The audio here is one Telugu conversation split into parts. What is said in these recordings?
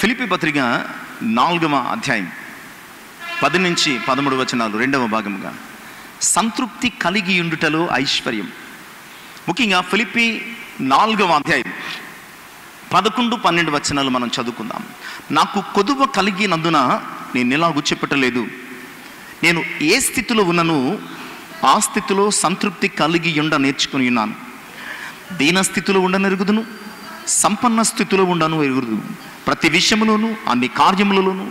ఫిలిప్పీ పత్రిక 4వ అధ్యాయం 10-13 వచనాలు 2వ భాగముగా సంతృప్తి కలిగి ఉండుటలో ఐశ్వర్యం. ముఖ్యంగా ఫిలిప్పీ 4వ అధ్యాయం 11-12 వచనాలు మనం చదువుకుందాం. నాకు కొదువ కలిగినందున నేను ఎలాగూ చెప్పటలేదు, నేను ఏ స్థితిలో ఉన్నను ఆ స్థితిలో సంతృప్తి కలిగి ఉండ నేర్చుకుని ఉన్నాను. దీన స్థితిలో ఉండనెరుగుదును, సంపన్న స్థితిలో ఉండను ఎరుగుదును. ప్రతి విషయములోను అన్ని కార్యములలోను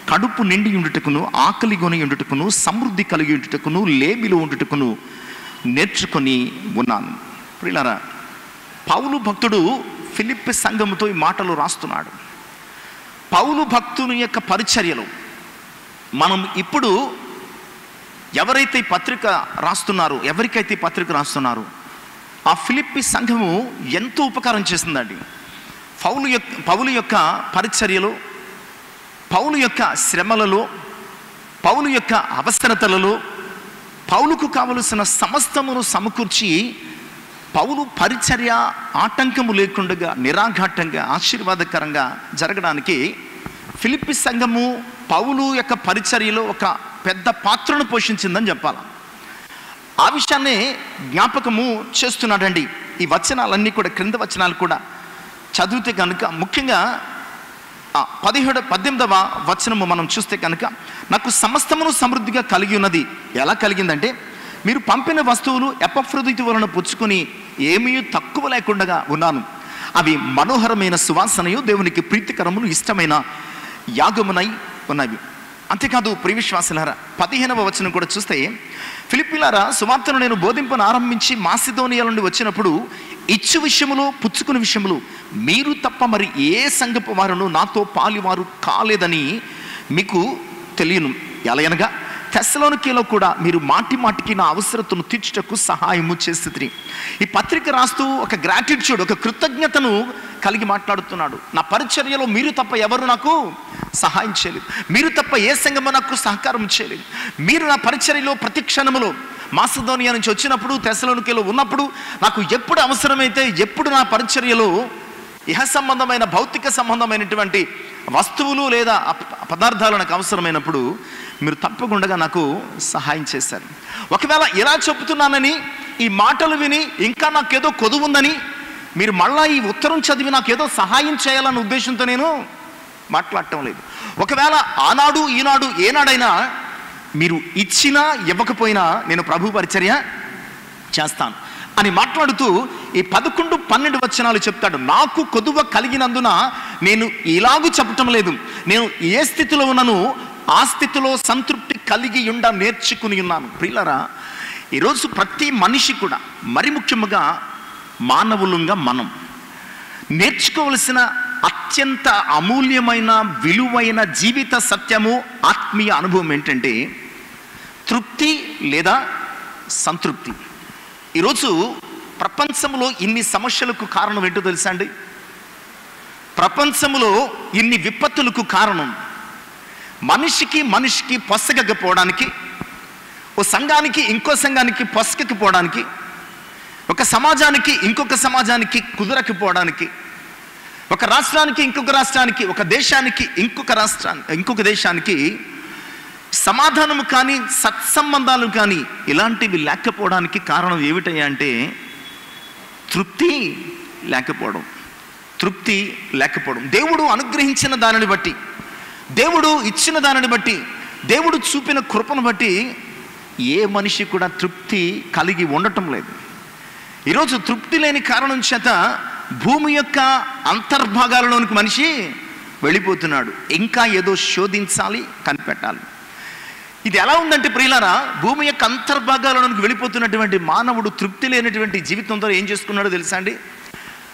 కడుపు నిండి ఉండుటకును, ఆకలి కొని ఉండుటకును, సమృద్ధి కలిగి ఉండుటకును, లేమిలో ఉండుటకును నేర్చుకొని ఉన్నాను. ప్రియులారా, పౌలు భక్తుడు ఫిలిప్పీ సంఘముతో ఈ మాటలు రాస్తున్నాడు. పౌలు భక్తుని యొక్క పరిచర్యలో మనం ఇప్పుడు ఎవరైతే పత్రిక రాస్తున్నారో, ఎవరికైతే పత్రిక రాస్తున్నారో ఆ ఫిలిప్పీ సంఘము ఎంతో ఉపకారం చేస్తుందండి. పౌలు యొక్క పరిచర్యలో, పౌలు యొక్క శ్రమలలో, పౌలు యొక్క అవసరతలలో పౌలుకు కావలసిన సమస్తమును సమకూర్చి పౌలు పరిచర్య ఆటంకము లేకుండా నిరాఘాటంగా ఆశీర్వాదకరంగా జరగడానికి ఫిలిప్పీ సంఘము పౌలు యొక్క పరిచర్యలో ఒక పెద్ద పాత్రను పోషించిందని చెప్పాలి. ఆ విషయాన్ని జ్ఞాపకము చేస్తున్నాడండి. ఈ వచనాలన్నీ కూడా, క్రింద వచనాలు కూడా చదివితే కనుక, ముఖ్యంగా 18వ వచనము మనం చూస్తే కనుక, నాకు సమస్తమును సమృద్ధిగా కలిగి ఉన్నది. ఎలా కలిగిందంటే, మీరు పంపిన వస్తువులు ఎపఫ్రోదితు వలన పుచ్చుకొని ఏమీ తక్కువ లేకుండా ఉన్నాను. అవి మనోహరమైన సువాసనయు దేవునికి ప్రీతికరమును ఇష్టమైన యాగమునై ఉన్నవి. అంతేకాదు ప్రియ విశ్వాసులారా, 15వ వచనం కూడా చూస్తే, ఫిలిప్పీలారా, సువార్తను నేను బోధింపను ఆరంభించి మాసిదోనియా నుండి వచ్చినప్పుడు ఇచ్చు విషయములో పుచ్చుకునే విషయములు మీరు తప్ప మరి ఏ సంఘపు వారును నాతో పాలివారు కాలేదని మీకు తెలియను. ఎలాగనగా తెస్సలోనికేలో కూడా మీరు మాటి మాటికి నా అవసరతను తీర్చుటకు సహాయము చేస్తుంది. ఈ పత్రిక రాస్తూ ఒక గ్రాటిట్యూడ్, ఒక కృతజ్ఞతను కలిగి మాట్లాడుతున్నాడు. నా పరిచర్యలో మీరు తప్ప ఎవరు నాకు సహాయం చేయలేదు, మీరు తప్ప ఏ సంఘము నాకు సహకారం చేయలేదు. మీరు నా పరిచర్యలో ప్రతి క్షణములో మాసిదోనియా నుంచి వచ్చినప్పుడు, తెస్సలోనికేలో ఉన్నప్పుడు, నాకు ఎప్పుడు అవసరమైతే, ఎప్పుడు నా పరిచర్యలో ఇహ సంబంధమైన భౌతిక సంబంధమైనటువంటి వస్తువులు లేదా పదార్థాలు నాకు అవసరమైనప్పుడు మీరు తప్పకుండా నాకు సహాయం చేశారు. ఒకవేళ ఇలా చెబుతున్నానని, ఈ మాటలు విని ఇంకా నాకేదో కొదువుందని మీరు మళ్ళా ఈ ఉత్తరం చదివి నాకేదో సహాయం చేయాలన్న ఉద్దేశంతో నేను మాట్లాడటం లేదు. ఒకవేళ ఆనాడు ఈనాడు ఏనాడైనా మీరు ఇచ్చినా ఇవ్వకపోయినా నేను ప్రభు పరిచర్య చేస్తాను అని మాట్లాడుతూ ఈ 11-12 వచనాలు చెప్తాడు. నాకు కొదువ కలిగినందున నేను ఇలాగూ చెప్పటం లేదు, నేను ఏ స్థితిలో ఉన్నాను ఆ స్థితిలో సంతృప్తి కలిగి ఉండ నేర్చుకుని ఉన్నాను. ప్రియులారా, ఈరోజు ప్రతి మనిషి కూడా, మరి ముఖ్యంగా మానవులంగా మనం నేర్చుకోవలసిన అత్యంత అమూల్యమైన విలువైన జీవిత సత్యము, ఆత్మీయ అనుభవం ఏంటంటే తృప్తి లేదా సంతృప్తి. ఈరోజు ప్రపంచంలో ఇన్ని సమస్యలకు కారణం ఏంటో తెలుసా అండి? ప్రపంచంలో ఇన్ని విపత్తులకు కారణం మనిషికి పొసగకపోవడానికి, ఓ సంఘానికి ఇంకో సంఘానికి పొసగకపోవడానికి, ఒక సమాజానికి ఇంకొక సమాజానికి కుదరకపోవడానికి, ఒక రాష్ట్రానికి ఇంకొక రాష్ట్రానికి, ఒక దేశానికి ఇంకొక దేశానికి సమాధానము కానీ సత్సంబంధాలు కానీ ఇలాంటివి లేకపోవడానికి కారణం ఏమిటయ్యా అంటే తృప్తి లేకపోవడం. తృప్తి లేకపోవడం. దేవుడు అనుగ్రహించిన దానిని బట్టి, దేవుడు ఇచ్చిన దానిని బట్టి, దేవుడు చూపిన కృపను బట్టి ఏ మనిషి కూడా తృప్తి కలిగి ఉండటం లేదు. ఈరోజు తృప్తి లేని కారణం చేత భూమి యొక్క అంతర్భాగాలలోనికి మనిషి వెళ్ళిపోతున్నాడు. ఇంకా ఏదో శోధించాలి, కనిపెట్టాలి. ఇది ఎలా ఉందంటే ప్రియులారా, భూమి యొక్క అంతర్భాగాలలోనికి వెళ్ళిపోతున్నటువంటి మానవుడు తృప్తి లేనటువంటి జీవితంతో ఏం చేసుకున్నాడో తెలుసా అండి?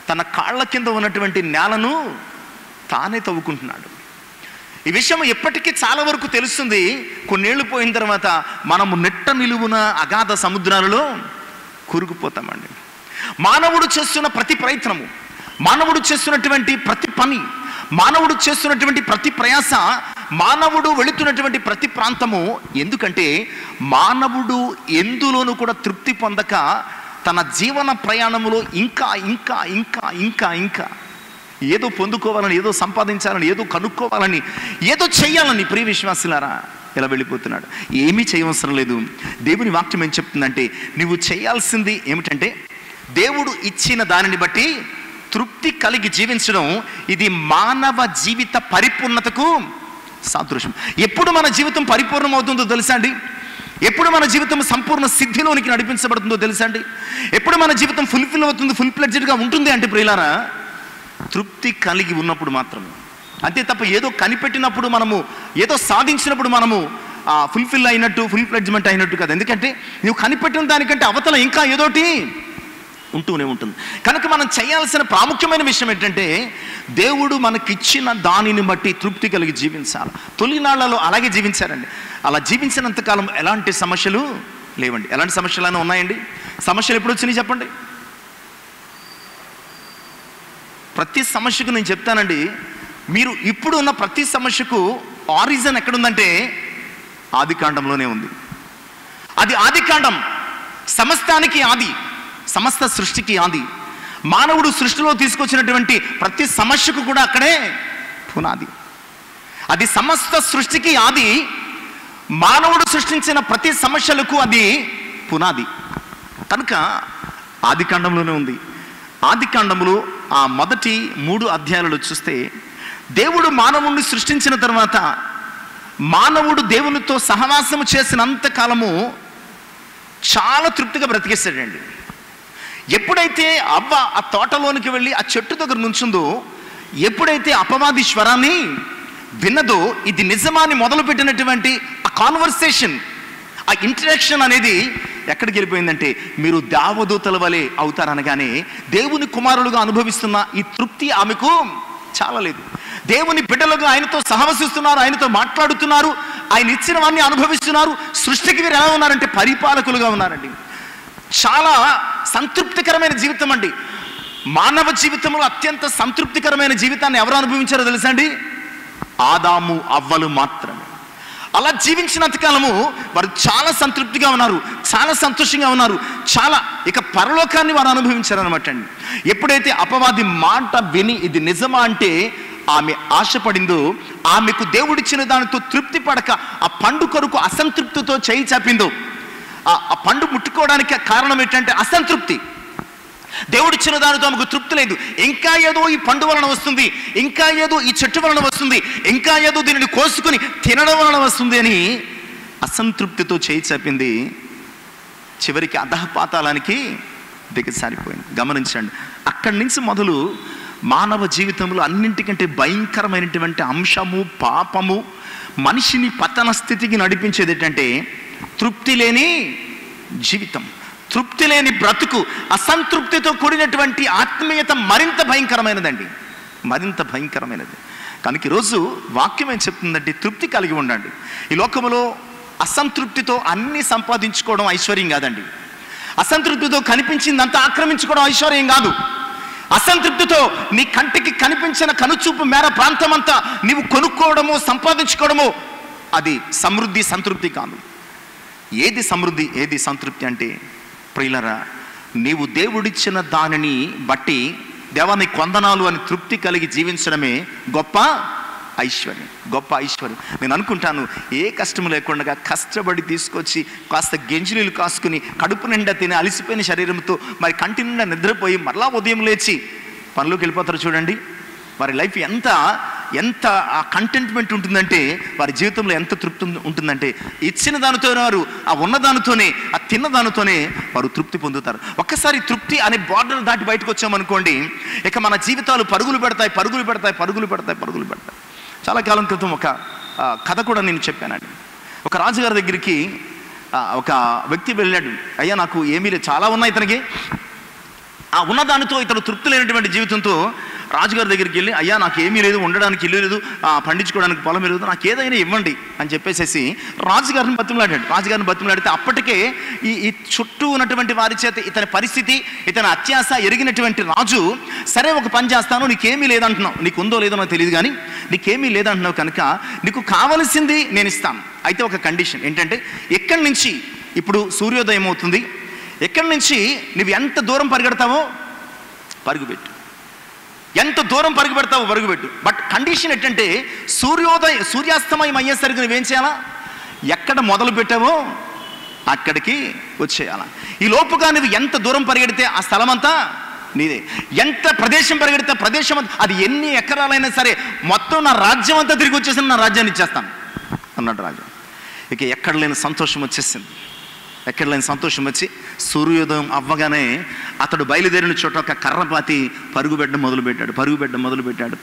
తన కాళ్ళ కింద ఉన్నటువంటి నేలను తానే తవ్వుకుంటున్నాడు. ఈ విషయం ఎప్పటికీ చాలా వరకు తెలుస్తుంది. కొన్నేళ్ళు పోయిన తర్వాత మనము నెట్ట నిలువున అగాధ సముద్రాలలో కూరుకుపోతామండి. మానవుడు చేస్తున్న ప్రతి ప్రయత్నము, మానవుడు చేస్తున్నటువంటి ప్రతి పని, మానవుడు చేస్తున్నటువంటి ప్రతి ప్రయాస, మానవుడు వెళుతున్నటువంటి ప్రతి ప్రాంతము, ఎందుకంటే మానవుడు ఎందులోనూ కూడా తృప్తి పొందక తన జీవన ప్రయాణములో ఇంకా ఇంకా ఇంకా ఇంకా ఇంకా ఏదో పొందుకోవాలని, ఏదో సంపాదించాలని, ఏదో కనుక్కోవాలని, ఏదో చెయ్యాలని ప్రియ విశ్వాసులారా ఇలా వెళ్ళిపోతున్నాడు. ఏమీ చేయవసరం లేదు. దేవుని వాక్యం ఏం చెప్తుందంటే, నువ్వు చేయాల్సింది ఏమిటంటే దేవుడు ఇచ్చిన దానిని బట్టి తృప్తి కలిగి జీవించడం. ఇది మానవ జీవిత పరిపూర్ణతకు సాదృశ్యం. ఎప్పుడు మన జీవితం పరిపూర్ణం అవుతుందో తెలుసా అండి? ఎప్పుడు మన జీవితం సంపూర్ణ సిద్ధిలోనికి నడిపించబడుతుందో తెలుసా అండి? ఎప్పుడు మన జీవితం ఫుల్ఫిల్ అవుతుంది, ఫుల్ ప్లెడ్జెడ్గా ఉంటుంది అంటే ప్రియులారా, తృప్తి కలిగి ఉన్నప్పుడు మాత్రమే. అంతే తప్ప ఏదో కనిపెట్టినప్పుడు, మనము ఏదో సాధించినప్పుడు మనము ఫుల్ఫిల్ అయినట్టు, ఫుల్ ప్లెడ్జ్మెంట్ అయినట్టు కదా. ఎందుకంటే నువ్వు కనిపెట్టిన దానికంటే అవతల ఇంకా ఏదోటి ఉంటూనే ఉంటుంది. కనుక మనం చేయాల్సిన ప్రాముఖ్యమైన విషయం ఏంటంటే, దేవుడు మనకిచ్చిన దానిని బట్టి తృప్తి కలిగి జీవించాలి. తొలినాళ్లలో అలాగే జీవించారండి. అలా జీవించినంతకాలం ఎలాంటి సమస్యలు లేవండి. ఎలాంటి సమస్యలు ఉన్నాయండి? సమస్యలు ఎప్పుడు వచ్చినాయి చెప్పండి? ప్రతి సమస్యకు నేను చెప్తానండి, మీరు ఇప్పుడు ఉన్న ప్రతి సమస్యకు ఆరిజిన్ ఎక్కడుందంటే ఆదికాండంలోనే ఉంది. అది ఆదికాండం సమస్తానికి ఆది, సమస్త సృష్టికి ఆది. మానవుడు సృష్టిలో తీసుకొచ్చినటువంటి ప్రతి సమస్యకు కూడా అక్కడే పునాది. అది సమస్త సృష్టికి ఆది, మానవుడు సృష్టించిన ప్రతి సమస్యలకు అది పునాది. కనుక ఆదికాండంలోనే ఉంది. ఆదికాండంలో ఆ మొదటి 3 అధ్యాయాలలో చూస్తే, దేవుడు మానవుడిని సృష్టించిన తర్వాత మానవుడు దేవునితో సహవాసము చేసినంత కాలము చాలా తృప్తిగా బ్రతికేస్తాడండి. ఎప్పుడైతే అవ్వ ఆ తోటలోనికి వెళ్ళి ఆ చెట్టు దగ్గర నుంచుందో, ఎప్పుడైతే అపవాది స్వరాన్ని విన్నదో, ఇది నిజమాని మొదలుపెట్టినటువంటి ఆ కాన్వర్సేషన్, ఆ ఇంటరాక్షన్ అనేది ఎక్కడికి వెళ్ళిపోయిందంటే, మీరు దేవదూతల వలె అవుతారనగానే దేవుని కుమారులుగా అనుభవిస్తున్న ఈ తృప్తి ఆమెకు చాలా లేదు. దేవుని బిడ్డలుగా ఆయనతో సహవసిస్తున్నారు, ఆయనతో మాట్లాడుతున్నారు, ఆయన ఇచ్చిన వారిని అనుభవిస్తున్నారు. సృష్టికి వీరు ఎలా ఉన్నారంటే పరిపాలకులుగా ఉన్నారండి. చాలా సంతృప్తికరమైన జీవితం అండి. మానవ జీవితంలో అత్యంత సంతృప్తికరమైన జీవితాన్ని ఎవరు అనుభవించారో తెలుసా అండి? ఆదాము అవ్వలు మాత్రమే. అలా జీవించినంతకాలము వారు చాలా సంతృప్తిగా ఉన్నారు, చాలా సంతోషంగా ఉన్నారు, చాలా ఇక పరలోకాన్ని వారు అనుభవించారనమాట అండి. ఎప్పుడైతే అపవాది మాట విని ఇది నిజమా అంటే ఆమె ఆశపడిందో, ఆమెకు దేవుడిచ్చిన దానితో తృప్తి పడక ఆ పండు కొరకు అసంతృప్తితో చేయి చాపిందో, ఆ పండు ముట్టుకోవడానికి కారణం ఏంటంటే అసంతృప్తి. దేవుడిచ్చిన దానితో ఆమెకు తృప్తి లేదు. ఇంకా ఏదో ఈ పండు వలన వస్తుంది, ఇంకా ఏదో ఈ చెట్టు వలన వస్తుంది, ఇంకా ఏదో దీనిని కోసుకుని తినడం వలన వస్తుంది అని అసంతృప్తితో చేయి చాపింది. చివరికి అధఃపాతాళానికి దిగజారిపోయింది. గమనించండి, అక్కడి నుంచి మొదలు మానవ జీవితంలో అన్నింటికంటే భయంకరమైనటువంటి అంశము, పాపము, మనిషిని పతన స్థితికి నడిపించేది ఏంటంటే తృప్తి లేని జీవితం, తృప్తి లేని బ్రతుకు, అసంతృప్తితో కూడినటువంటి ఆత్మీయత మరింత భయంకరమైనదండి, మరింత భయంకరమైనది. కనుక ఈరోజు వాక్యం ఏం చెప్తుందంటే, తృప్తి కలిగి ఉండండి. ఈ లోకంలో అసంతృప్తితో అన్ని సంపాదించుకోవడం ఐశ్వర్యం కాదండి. అసంతృప్తితో కనిపించిందంతా ఆక్రమించుకోవడం ఐశ్వర్యం కాదు. అసంతృప్తితో నీ కంటికి కనిపించిన కనుచూపు మేర ప్రాంతం అంతా నీవు కొనుక్కోవడమో సంపాదించుకోవడమో అది సమృద్ధి, సంతృప్తి కాదు. ఏది సమృద్ధి, ఏది సంతృప్తి అంటే ప్రియులరా, నీవు దేవుడిచ్చిన దానిని బట్టి దేవాన్ని కొందనాలు అని తృప్తి కలిగి జీవించడమే గొప్ప ఐశ్వర్యం, గొప్ప ఐశ్వర్యం. నేను అనుకుంటాను, ఏ కష్టం లేకుండా కష్టపడి తీసుకొచ్చి కాస్త గెంజినీళ్ళు కాసుకుని కడుపు నిండా తిని అలసిపోయిన శరీరంతో మరి కంటి నిండా నిద్రపోయి మరలా ఉదయం లేచి పనులకు వెళ్ళిపోతారు చూడండి, వారి లైఫ్ ఎంత ఎంత ఆ కంటెంట్మెంట్ ఉంటుందంటే, వారి జీవితంలో ఎంత తృప్తి ఉంటుందంటే, ఇచ్చిన దానితోనే వారు ఆ ఉన్నదానితోనే, ఆ తిన్న దానితోనే వారు తృప్తి పొందుతారు. ఒక్కసారి తృప్తి అనే బార్డర్ దాటి బయటకు వచ్చామనుకోండి, ఇక మన జీవితాలు పరుగులు పెడతాయి, పరుగులు పెడతాయి, పరుగులు పెడతాయి, పరుగులు పెడతాయి. చాలా కాలం క్రితం ఒక కథ కూడా నేను చెప్పానండి. ఒక రాజుగారి దగ్గరికి ఒక వ్యక్తి వెళ్ళాడు. అయ్యా నాకు ఏమీ లేదు, చాలా ఉన్నాయి ఇతనికి, ఆ ఉన్నదానితో ఇతను తృప్తి లేనటువంటి జీవితంతో రాజుగారి దగ్గరికి వెళ్ళి, అయ్యా నాకు ఏమీ లేదు, ఉండడానికి ఇల్లు లేదు, పండించుకోవడానికి పొలం లేదు, నాకు ఏదైనా ఇవ్వండి అని చెప్పేసేసి రాజుగారిని బతిమలాడాడు. రాజుగారిని బతిమలాడితే అప్పటికే ఈ చుట్టూ ఉన్నటువంటి వారి చేత ఇతని పరిస్థితి, ఇతని అత్యాశ ఎరిగినటువంటి రాజు, సరే ఒక పని చేస్తాను, నీకేమీ లేదంటున్నావు, నీకు ఉందో లేదో నాకు తెలియదు కానీ నీకేమీ లేదంటున్నావు కనుక నీకు కావలసింది నేను ఇస్తాను. అయితే ఒక కండిషన్ ఏంటంటే, ఎక్కడి నుంచి ఇప్పుడు సూర్యోదయం అవుతుంది, ఎక్కడి నుంచి నువ్వు ఎంత దూరం పరిగెడతావో పరుగుపెట్టు, ఎంత దూరం పరుగు పెడతావు పరుగుపెట్టు. బట్ కండిషన్ ఏంటంటే సూర్యాస్తమయం అయ్యేసరికి నువ్వేం చేయాలా? ఎక్కడ మొదలు పెట్టావో అక్కడికి వచ్చేయాల. ఈ లోపుగా నువ్వు ఎంత దూరం పరిగెడితే ఆ స్థలం అంతా నీదే. ఎంత ప్రదేశం పరిగెడితే ప్రదేశం అంతా, అది ఎన్ని ఎకరాలైనా సరే, మొత్తం నా రాజ్యం అంతా తిరిగి వచ్చేసి నా రాజ్యాన్ని ఇచ్చేస్తాను అన్నాడు రాజు. ఇక ఎక్కడ లేని సంతోషం వచ్చేసింది. ఎక్కడ లేని సంతోషం వచ్చి సూర్యోదయం అవ్వగానే అతడు బయలుదేరిన చోట ఒక కర్రపాతి పరుగుబెట్టడం మొదలుపెట్టాడు.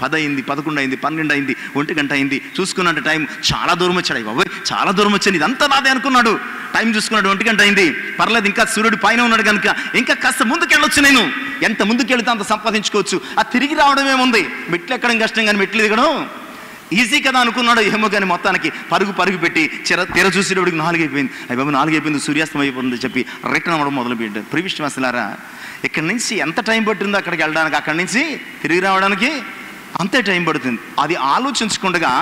10 అయింది, 11 అయింది, 12 అయింది, 1 గంట అయింది. చూసుకున్నట్టు టైం చాలా దూరం వచ్చాడు. బాబోయ్ చాలా దూరం వచ్చాను, ఇదంతా నాదే అనుకున్నాడు. టైం చూసుకున్నాడు, 1 గంట అయింది. పర్లేదు, ఇంకా సూర్యుడు పైన ఉన్నాడు కనుక ఇంకా కాస్త ముందుకెళ్ళొచ్చు. నేను ఎంత ముందుకెళ్తే అంత సంపాదించుకోవచ్చు. ఆ తిరిగి రావడం ఏముంది, మెట్లు ఎక్కడం కష్టం కానీ మెట్లు దిగడం ఈజీ కదా అనుకున్నాడు. ఏమో కానీ మొత్తానికి పరుగు పెట్టి తెర చూసేటప్పటికి 4 అయిపోయింది. అయ్యి బాబు 4 అయిపోయింది, సూర్యాస్తం అయిపోతుంది చెప్పి రిటర్న్ అవ్వడం మొదలుపెట్టాడు. ప్రియవిశ్వాసులారా, ఇక్కడి నుంచి ఎంత టైం పట్టిందో అక్కడికి వెళ్ళడానికి, అక్కడి నుంచి తిరిగి రావడానికి అంతే టైం పడుతుంది. అది ఆలోచించకుండా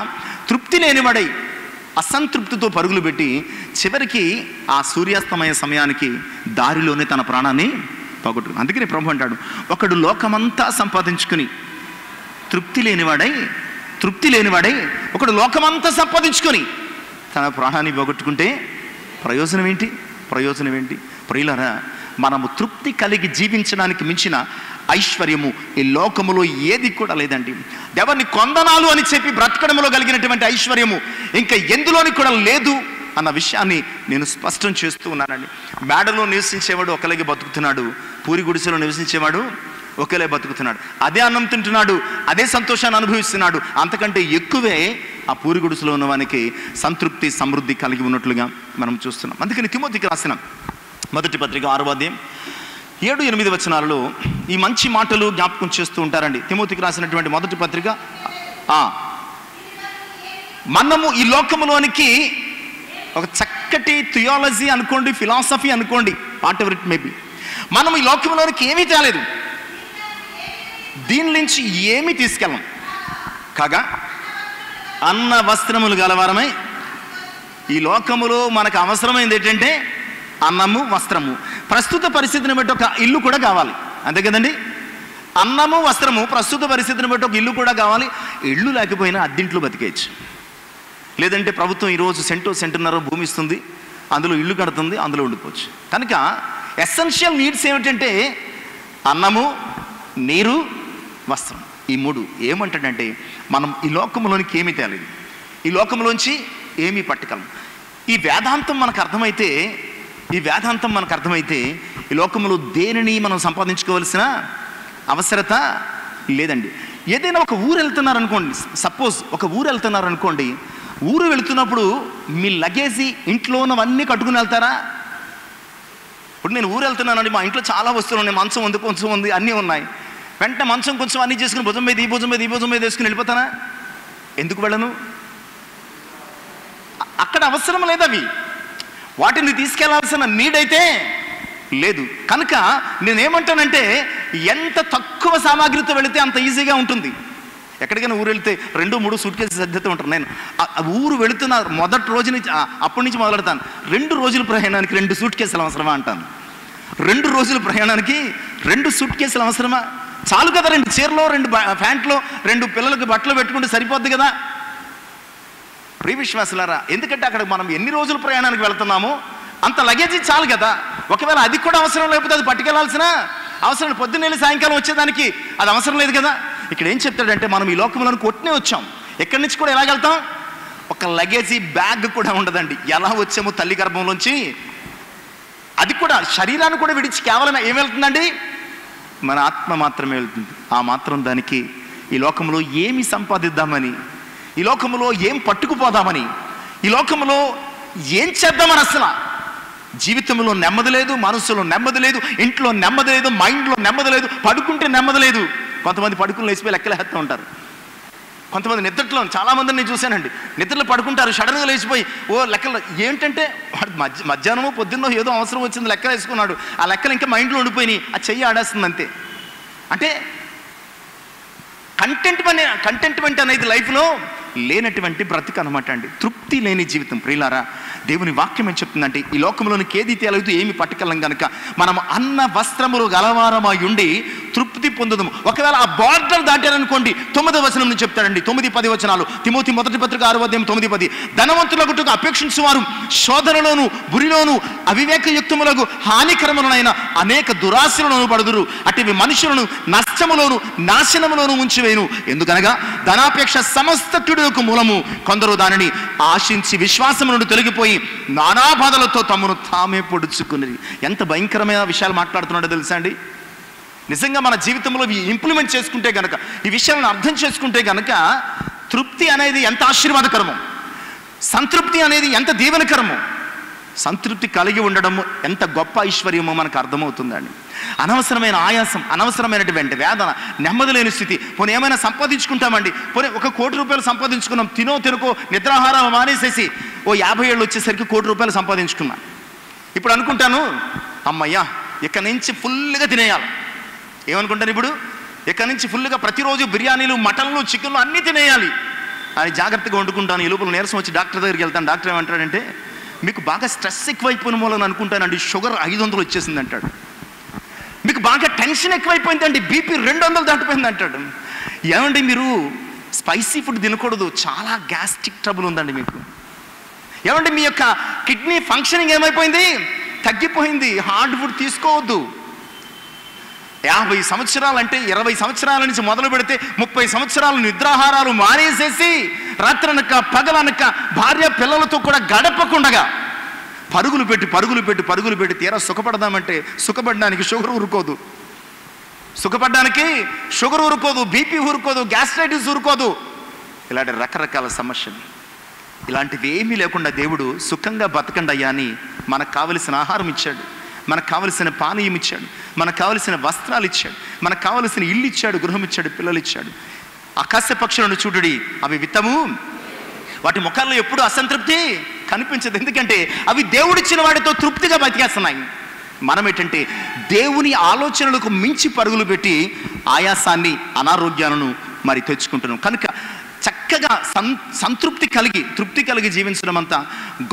తృప్తి లేనివాడై అసంతృప్తితో పరుగులు పెట్టి చివరికి ఆ సూర్యాస్తమయ సమయానికి దారిలోనే తన ప్రాణాన్ని పోగొట్టుకుని. అందుకని ప్రభు అంటాడు, ఒకడు లోకమంతా సంపాదించుకుని తృప్తి లేనివాడై ఒకడు లోకమంతా సంపాదించుకొని తన ప్రాణాన్ని పోగొట్టుకుంటే ప్రయోజనం ఏంటి? ప్రియులారా, మనము తృప్తి కలిగి జీవించడానికి మించిన ఐశ్వర్యము ఈ లోకములో ఏది కూడా లేదండి. ఎవరిని కొందనాలు అని చెప్పి బ్రతకడంలో కలిగినటువంటి ఐశ్వర్యము ఇంకా ఎందులోని కూడా లేదు అన్న విషయాన్ని నేను స్పష్టం చేస్తూ ఉన్నానండి. మేడలో నివసించేవాడు ఒకలాగే బతుకుతున్నాడు, పూరి గుడిసెలో నివసించేవాడు ఒకేలే బతుకుతున్నాడు. అదే అన్నం తింటున్నాడు, అదే సంతోషాన్ని అనుభవిస్తున్నాడు. అంతకంటే ఎక్కువే ఆ పూరి గుడిసెలో ఉన్నవానికి సంతృప్తి సమృద్ధి కలిగి ఉన్నట్లుగా మనం చూస్తున్నాం. అందుకని తిమోతికి రాసిన మొదటి పత్రిక 6వ అధ్యాయం 7-8 వచనాలలో ఈ మంచి మాటలు జ్ఞాపకం చేస్తూ ఉంటారండి. తిమోతికి రాసినటువంటి మొదటి పత్రిక, మనము ఈ లోకములోనికి ఒక చక్కటి థియాలజీ అనుకోండి, ఫిలాసఫీ అనుకోండి, what ever it may be, మనం ఈ లోకంలోనికి ఏమీ తేలేదు, దీని నుంచి ఏమీ తీసుకెళ్ళం. కాగా అన్న వస్త్రములు గలవారమై, ఈ లోకములో మనకు అవసరమైంది ఏంటంటే అన్నము, వస్త్రము. ప్రస్తుత పరిస్థితిని బట్టి ఒక ఇల్లు కూడా కావాలి, అంతే కదండి. అన్నము, వస్త్రము, ప్రస్తుత పరిస్థితిని బట్టి ఒక ఇల్లు కూడా కావాలి. ఇల్లు లేకపోయినా అద్దెంట్లో బతికేయచ్చు. లేదంటే ప్రభుత్వం ఈరోజు సెంటున్నర భూమి ఇస్తుంది, అందులో ఇల్లు కడుతుంది, అందులో ఉండిపోవచ్చు. కనుక ఎసెన్షియల్ నీడ్స్ ఏమిటంటే అన్నము, నీరు, వస్త్రం. ఈ 3 ఏమంటాడంటే మనం ఈ లోకంలోనికి ఏమీ తేలేదు, ఈ లోకంలోంచి ఏమీ పట్టుకెళ్ళం. ఈ వేదాంతం మనకు అర్థమైతే ఈ లోకంలో దేనిని మనం సంపాదించుకోవాల్సిన అవసరత లేదండి. ఏదైనా ఒక ఊరు వెళ్తున్నారనుకోండి, సపోజ్ ఒక ఊరు వెళ్తున్నారనుకోండి, ఊరు వెళుతున్నప్పుడు మీ లగేజీ ఇంట్లో ఉన్నవన్నీ కట్టుకుని వెళ్తారా? ఇప్పుడు నేను ఊరు వెళ్తున్నానండి, మా ఇంట్లో చాలా వస్తువులు ఉన్నాయి, మంచం ఉంది, అన్నీ ఉన్నాయి. వెంటనే మంచం కొంచెం అన్నీ చేసుకుని భుజం మీద ఈ భుజం మీద వేసుకుని వెళ్ళిపోతానా? ఎందుకు వెళ్ళను? అక్కడ అవసరం లేదు, అవి వాటిని తీసుకెళ్లాల్సిన నీడైతే లేదు. కనుక నేనేమంటానంటే ఎంత తక్కువ సామాగ్రితో వెళితే అంత ఈజీగా ఉంటుంది. ఎక్కడికైనా ఊరు వెళితే 2-3 సూట్ కేసు సర్దితే ఉంటాను. నేను ఊరు వెళుతున్న మొదటి రోజు నుంచి, అప్పటి నుంచి మొదలెడతాను. 2 రోజుల ప్రయాణానికి 2 సూట్ కేసులు అవసరమా అంటాను. 2 రోజుల ప్రయాణానికి 2 సూట్ కేసులు అవసరమా? చాలు కదా, 2 చీరలో, 2 ప్యాంట్లో, 2 పిల్లలకి బట్టలు పెట్టుకుంటే సరిపోద్ది కదా. ప్రియవిశ్వాసులారా, ఎందుకంటే అక్కడ మనం ఎన్ని రోజుల ప్రయాణానికి వెళ్తున్నామో అంత లగేజీ చాలు కదా. ఒకవేళ అది కూడా అవసరం లేకపోతే అది పట్టుకెళ్లాల్సిన అవసరం, పొద్దున్నే సాయంకాలం వచ్చేదానికి అది అవసరం లేదు కదా. ఇక్కడ ఏం చెప్తాడంటే మనం ఈ లోకంలోనికి కొట్టినే వచ్చాం, ఎక్కడి నుంచి కూడా ఎలాగెళ్తాం? ఒక లగేజీ బ్యాగ్ కూడా ఉండదండి. ఎలా వచ్చామో తల్లి గర్భంలోంచి, అది కూడా శరీరాన్ని కూడా విడిచి కేవలం ఏం వెళ్తుందండి? మన ఆత్మ మాత్రమే వెళ్తుంది. ఆ మాత్రం దానికి ఈ లోకంలో ఏమి సంపాదిద్దామని, ఈ లోకంలో ఏం పట్టుకుపోదామని, ఈ లోకంలో ఏం చేద్దామని అసలు జీవితంలో నెమ్మది లేదు, మనసులో నెమ్మది లేదు, ఇంట్లో నెమ్మది లేదు, మైండ్లో నెమ్మది లేదు, పడుకుంటే నెమ్మది లేదు. కొంతమంది పడుకుని లేచిపోయి లెక్కలేస్తూ ఉంటారు. కొంతమంది నిద్రలో, చాలామందిని నేను చూశానండి, నిద్రలో పడుకుంటారు, సడన్గా లేచిపోయి లెక్కలు ఏంటంటే మధ్యాహ్నమో పొద్దున్నో ఏదో అవసరం వచ్చింది లెక్కలు వేసుకున్నాడు, ఆ లెక్కలు ఇంకా మైండ్లో ఉండిపోయినాయి, ఆ చెయ్యి ఆడేస్తుంది అంతే. అంటే కంటెంట్మెంట్ అనేది లైఫ్లో లేనటువంటి బ్రతుకు అనమాట అండి. తృప్తి లేని జీవితం. ప్రియులారా, దేవుని వాక్యం ఏం చెప్తుందంటే ఈ లోకంలోనికి ఏది తేలేదు, ఏమి పట్టుకెళ్ళం కనుక మనం అన్న వస్త్రములు గలవారమై ఉండి తృప్తి తృప్తి పొందుదాము. ఒకవేళ ఆ బార్డర్ దాటారనుకోండి, 9వ వచనం నుంచి చెప్తాడండి, 9-10 వచనాలు, తిమోతి మొదటి పత్రిక 6వ అధ్యాయం 9-10. ధనవంతులగుటకు అపేక్షించువారు శోధనలోను బురిలోను అవివేకయుక్తములకు హానికరములైన అనేక దురాశలను పడుదురు. అటువి మనుషులను నష్టములోను నాశనములోను ఉంచివేయును. ఎందుకనగా ధనాపేక్ష సమస్త కీడులకు మూలము. కొందరు దానిని ఆశించి విశ్వాసము నుండి తొలగిపోయి నానా బాధలతో తమను తామే పొడుచుకుని. ఎంత భయంకరమైన విషయాలు మాట్లాడుతున్నాడో తెలుసా అండి? నిజంగా మన జీవితంలో ఇంప్లిమెంట్ చేసుకుంటే గనక, ఈ విషయాలను అర్థం చేసుకుంటే గనక, తృప్తి అనేది ఎంత ఆశీర్వాదకరమో, సంతృప్తి అనేది ఎంత దీవెనకరమో, సంతృప్తి కలిగి ఉండడము ఎంత గొప్ప ఐశ్వర్యమో మనకు అర్థమవుతుందండి. అనవసరమైన ఆయాసం, అనవసరమైనటువంటి వేదన, నెమ్మది లేని స్థితి. పోనీ ఏమైనా సంపాదించుకుంటామండి, పోనీ 1 కోటి రూపాయలు సంపాదించుకున్నాం, తినుకో నిద్రాహారం మానేసేసి 50 ఏళ్ళు వచ్చేసరికి 1 కోటి రూపాయలు సంపాదించుకున్నాను. ఇప్పుడు అనుకుంటాను, అమ్మయ్యా ఇక నుంచి ఫుల్గా తినేయాలి. ఏమనుకుంటాను ఇప్పుడు? ఇక నుంచి ఫుల్గా ప్రతిరోజు బిర్యానీలు, మటన్లు, చికెన్లు అన్నీ తినేయాలి అని జాగ్రత్తగా వండుకుంటాను. ఈ లోపల నీరసం వచ్చి డాక్టర్ దగ్గరికి వెళ్తాను. డాక్టర్ ఏమంటాడంటే, మీకు బాగా స్ట్రెస్ ఎక్కువైపోయిన మూలని అనుకుంటానండి, షుగర్ 500 వచ్చేసింది అంటాడు. మీకు బాగా టెన్షన్ ఎక్కువైపోయిందండి, బీపీ 200 దాటిపోయింది అంటాడు. ఏమండి మీరు స్పైసీ ఫుడ్ తినకూడదు, చాలా గ్యాస్ట్రిక్ ట్రబుల్ ఉందండి మీకు. ఏమండి మీ యొక్క కిడ్నీ ఫంక్షనింగ్ ఏమైపోయింది? తగ్గిపోయింది. హార్డ్ ఫుడ్ తీసుకోవద్దు. 50 సంవత్సరాలు అంటే 20 సంవత్సరాల నుంచి మొదలు పెడితే 30 సంవత్సరాలు నిద్రాహారాలు మానేసేసి రాత్రనక పగలనక భార్య పిల్లలతో కూడా గడపకుండగా పరుగులు పెట్టి తీరా సుఖపడదామంటే సుఖపడడానికి షుగర్ ఊరుకోదు, బీపీ ఊరుకోదు, గ్యాస్ట్రైటిస్ ఊరుకోదు. ఇలాంటి రకరకాల సమస్యలు. ఇలాంటివి ఏమీ లేకుండా దేవుడు సుఖంగా బతకండి అయ్యా అని మనకు కావలసిన ఆహారం ఇచ్చాడు, మనకు కావలసిన పానీయం ఇచ్చాడు, మనకు కావలసిన వస్త్రాలు ఇచ్చాడు, మనకు కావలసిన ఇల్లు ఇచ్చాడు, గృహం ఇచ్చాడు, పిల్లలు ఇచ్చాడు. ఆకాశ పక్షులను చూడుడి, అవి విత్తము, వాటి ముఖాల్లో ఎప్పుడు అసంతృప్తి కనిపించదు. ఎందుకంటే అవి దేవుడిచ్చిన వాటితో తృప్తిగా బతికేస్తున్నాయి. మనం ఏంటంటే దేవుని ఆలోచనలకు మించి పరుగులు పెట్టి ఆయాసాన్ని, అనారోగ్యాలను మరి తెచ్చుకుంటున్నాం. కనుక చక్కగా తృప్తి కలిగి జీవించడం అంత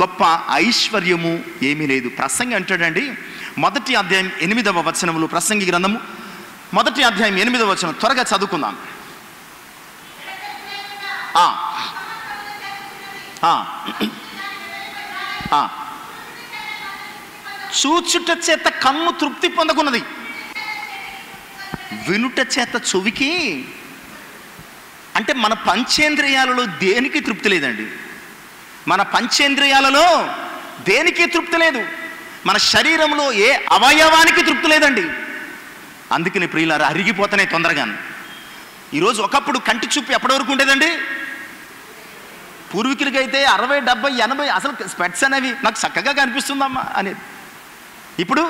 గొప్ప ఐశ్వర్యము ఏమీ లేదు. ప్రసంగి అంటాడండి, 1వ అధ్యాయం 8వ వచనములు, ప్రసంగి గ్రంథము 1వ అధ్యాయం 8వ వచనం, త్వరగా చదువుకుందాం. చూచుట చేత కన్ను తృప్తి పొందకున్నది, వినుట చేత చెవికి. అంటే మన పంచేంద్రియాలలో దేనికి తృప్తి లేదండి. మన పంచేంద్రియాలలో దేనికి తృప్తి లేదు. మన శరీరంలో ఏ అవయవానికి తృప్తి లేదండి. అందుకని ప్రియులారా అరిగిపోతానే తొందరగా. ఈరోజు ఒకప్పుడు కంటి చూపు ఎప్పటి వరకు ఉండేదండి? పూర్వీకులకైతే 60, 70, 80 అసలు స్పెట్స్ అనేవి నాకు చక్కగా కనిపిస్తుందమ్మా అనేది. ఇప్పుడు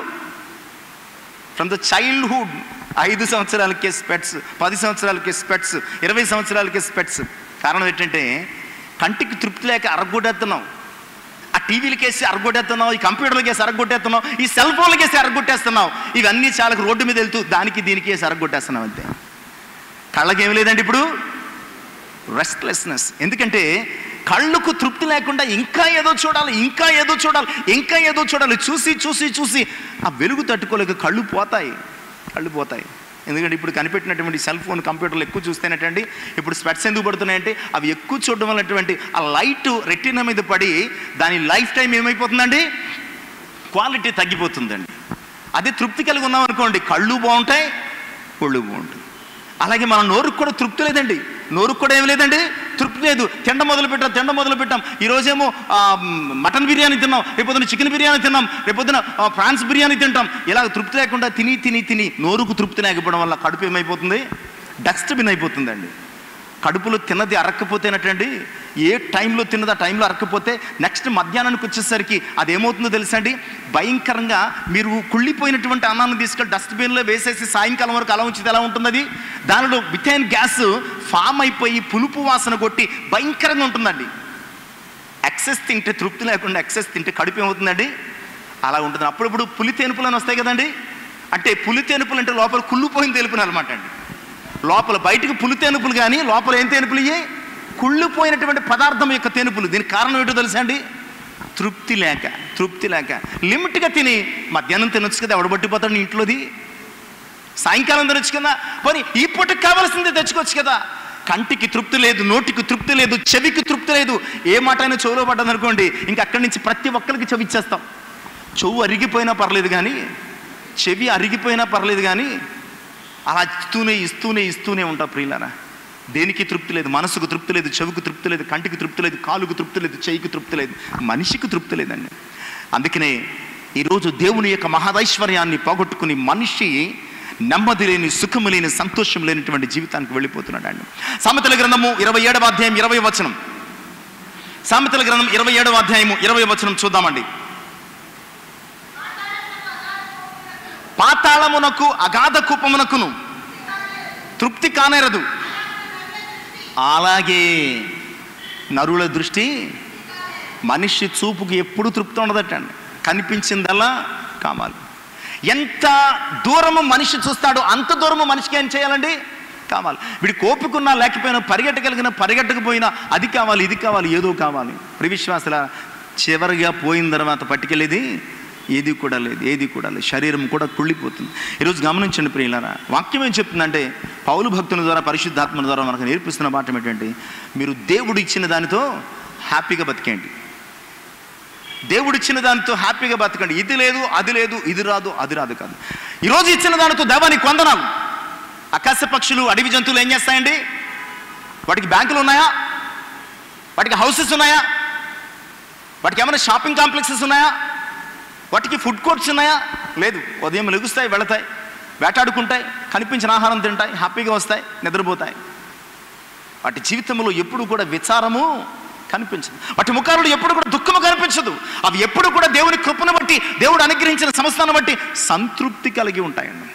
ఫ్రమ్ ద చైల్డ్హుడ్ 5 సంవత్సరాలకే స్పెట్స్, 10 సంవత్సరాలకే స్పెట్స్, 20 సంవత్సరాలకే స్పెట్స్. కారణం ఏంటంటే కంటికి తృప్తి లేక అరగొట్టేస్తున్నాం. ఆ టీవీలకేసి అరగొట్టేస్తున్నాం, ఈ కంప్యూటర్లకేసి అరగొట్టేస్తున్నాం, ఈ సెల్ ఫోన్లకేసి అరగొట్టేస్తున్నాం. ఇవన్నీ చాలా రోడ్డు మీద వెళ్తూ దీనికి వేసి అరగొట్టేస్తున్నాం అంతే. కళ్ళకేమి లేదండి ఇప్పుడు, రెస్ట్లెస్నెస్. ఎందుకంటే కళ్ళకు తృప్తి లేకుండా ఇంకా ఏదో చూడాలి, చూసి ఆ వెలుగు తట్టుకోలేక కళ్ళు పోతాయి. ఎందుకంటే ఇప్పుడు కనిపెట్టినటువంటి సెల్ ఫోన్, కంప్యూటర్లు ఎక్కువ చూస్తేనటండి ఇప్పుడు స్పెట్స్ ఎందుకు పడుతున్నాయంటే అవి ఎక్కువ చూడడం వల్లటువంటి ఆ లైట్ రెటీనా మీద పడి దాని లైఫ్ టైం ఏమైపోతుందండి, క్వాలిటీ తగ్గిపోతుందండి. అదే తృప్తి కలిగి ఉన్నాం అనుకోండి, కళ్ళు బాగుంటాయి, ఒళ్ళు బాగుంటుంది. అలాగే మన నోరుకు కూడా తృప్తి లేదండి. నోరుకు కూడా ఏమి లేదండి, తృప్తి లేదు. తిండం మొదలు పెట్టాం. ఈరోజేమో మటన్ బిర్యానీ తిన్నాం, రేపొద్దున చికెన్ బిర్యానీ తిన్నాం, రేపొద్దున ప్రాన్స్ బిర్యానీ తింటాం. ఇలా తృప్తి లేకుండా తిని నోరుకు తృప్తి లేకపోవడం వల్ల కడుపు ఏమైపోతుంది, డస్ట్బిన్ అయిపోతుందండి. కడుపులో తిన్నది అరక్కపోతేనటండి, ఏ టైంలో తిన్నది ఆ టైంలో అరక్కపోతే నెక్స్ట్ మధ్యాహ్నానికి వచ్చేసరికి అదేమవుతుందో తెలుసా అండి, భయంకరంగా మీరు కుళ్ళిపోయినటువంటి అన్నాన్ని తీసుకెళ్ళి డస్ట్బిన్లో వేసేసి సాయంకాలం వరకు అలా ఉంచితే ఎలా ఉంటుంది, అది దానిలో మిథేన్ గ్యాస్ ఫామ్ అయిపోయి పులుపు వాసన కొట్టి భయంకరంగా ఉంటుందండి. ఎక్సెస్ తింటే తృప్తి లేకుండా ఎక్సెస్ తింటే కడుపు ఏమవుతుందండి, అలా ఉంటుంది. అప్పుడప్పుడు పులి తేనుపులు అని వస్తాయి కదండి. అంటే పులి తేనుపులు అంటే లోపల కుళ్ళిపోయిన తేనుపులు అనమాట అండి. లోపల బయటకు పులి తేనుపులు కానీ లోపల ఏం తేనుపులు, ఇయ్యి కుళ్ళిపోయినటువంటి పదార్థం యొక్క తేనుపులు. దీనికి కారణం ఏంటో తెలుసా అండి, తృప్తి లేక లిమిట్గా తిని మధ్యాహ్నం తినొచ్చు కదా, ఎవడబట్టిపోతాడు ఇంట్లోది. సాయంకాలం తినొచ్చు కదా, పోనీ ఈ పూటకి కావాల్సిందే తెచ్చుకోవచ్చు కదా. కంటికి తృప్తి లేదు, నోటికి తృప్తి లేదు, చెవికి తృప్తి లేదు. ఏ మాట అయినా చెవులో పడ్డదనుకోండి, ఇంక అక్కడి నుంచి ప్రతి ఒక్కరికి చెవి ఇచ్చేస్తాం. చెవు అరిగిపోయినా పర్లేదు కానీ, చెవి అరిగిపోయినా పర్లేదు కానీ, అలా ఇస్తూనే ఉంటాం ప్రియులారా. దేనికి తృప్తి లేదు, మనసుకు తృప్తి లేదు, చెవికి తృప్తి లేదు, కంటికి తృప్తి లేదు, కాలుకు తృప్తి లేదు, చెయ్యికి తృప్తి లేదు, మనిషికి తృప్తి లేదండి. అందుకనే ఈరోజు దేవుని యొక్క మహాదైశ్వర్యాన్ని పోగొట్టుకుని మనిషి నెమ్మది లేని, సుఖము లేని, సంతోషం లేనటువంటి జీవితానికి వెళ్ళిపోతున్నాడు అండి. సామెతల గ్రంథము 27వ అధ్యాయం 20వ వచనం. సామెతల గ్రంథం 27వ అధ్యాయము 20వ వచనం చూద్దామండి. పాతాళమునకు అగాధ కూపమునకును తృప్తి కానేరదు, అలాగే నరుల దృష్టి మనిషి చూపుకి ఎప్పుడు తృప్తి ఉండదటండి. కనిపించిందల్లా కావాలి. ఎంత దూరము మనిషి చూస్తాడో అంత దూరము మనిషికి ఏం చేయాలండి, కావాలి. వీడికి ఓపికన్నా లేకపోయినా, పరిగెట్టగలిగిన పరిగెట్టకపోయినా అది కావాలి, ఇది కావాలి, ఏదో కావాలి. ప్రివిశ్వాసుల చివరిగా పోయిన తర్వాత పట్టుకెళ్ళేది ఏది కూడా లేదు. శరీరం కూడా కుళ్ళిపోతుంది. ఈరోజు గమనించండి ప్రియులారా, వాక్యం ఏం చెప్తుందంటే, పౌలు భక్తుల ద్వారా, పరిశుద్ధాత్మ ద్వారా మనకు నేర్పిస్తున్న పాఠం ఏంటంటే, మీరు దేవుడు ఇచ్చిన దానితో హ్యాపీగా బతికేయండి. దేవుడు ఇచ్చిన దానితో హ్యాపీగా బతకండి. ఇది లేదు, అది లేదు, ఇది రాదు, అది రాదు కాదు. ఈరోజు ఇచ్చిన దానితో దేవానికి వందనాలు. ఆకాశ పక్షులు, అడవి జంతువులు ఏం చేస్తాయండి? వాటికి బ్యాంకులు ఉన్నాయా? వాటికి హౌసెస్ ఉన్నాయా? వాటికి ఏమైనా షాపింగ్ కాంప్లెక్సెస్ ఉన్నాయా? వాటికి ఫుడ్ కోర్ట్స్ ఉన్నాయా? లేదు. ఉదయం లెగుస్తాయి, వెళతాయి, వేటాడుకుంటాయి, కనిపించిన ఆహారం తింటాయి, హ్యాపీగా వస్తాయి, నిద్రపోతాయి. వాటి జీవితంలో ఎప్పుడు కూడా విచారము కనిపించదు. వాటి ముఖాలలో ఎప్పుడు కూడా దుఃఖము కనిపించదు. అవి ఎప్పుడు కూడా దేవుని కృపను బట్టి, దేవుడు అనుగ్రహించిన సంస్థను బట్టి సంతృప్తి కలిగి ఉంటాయండి.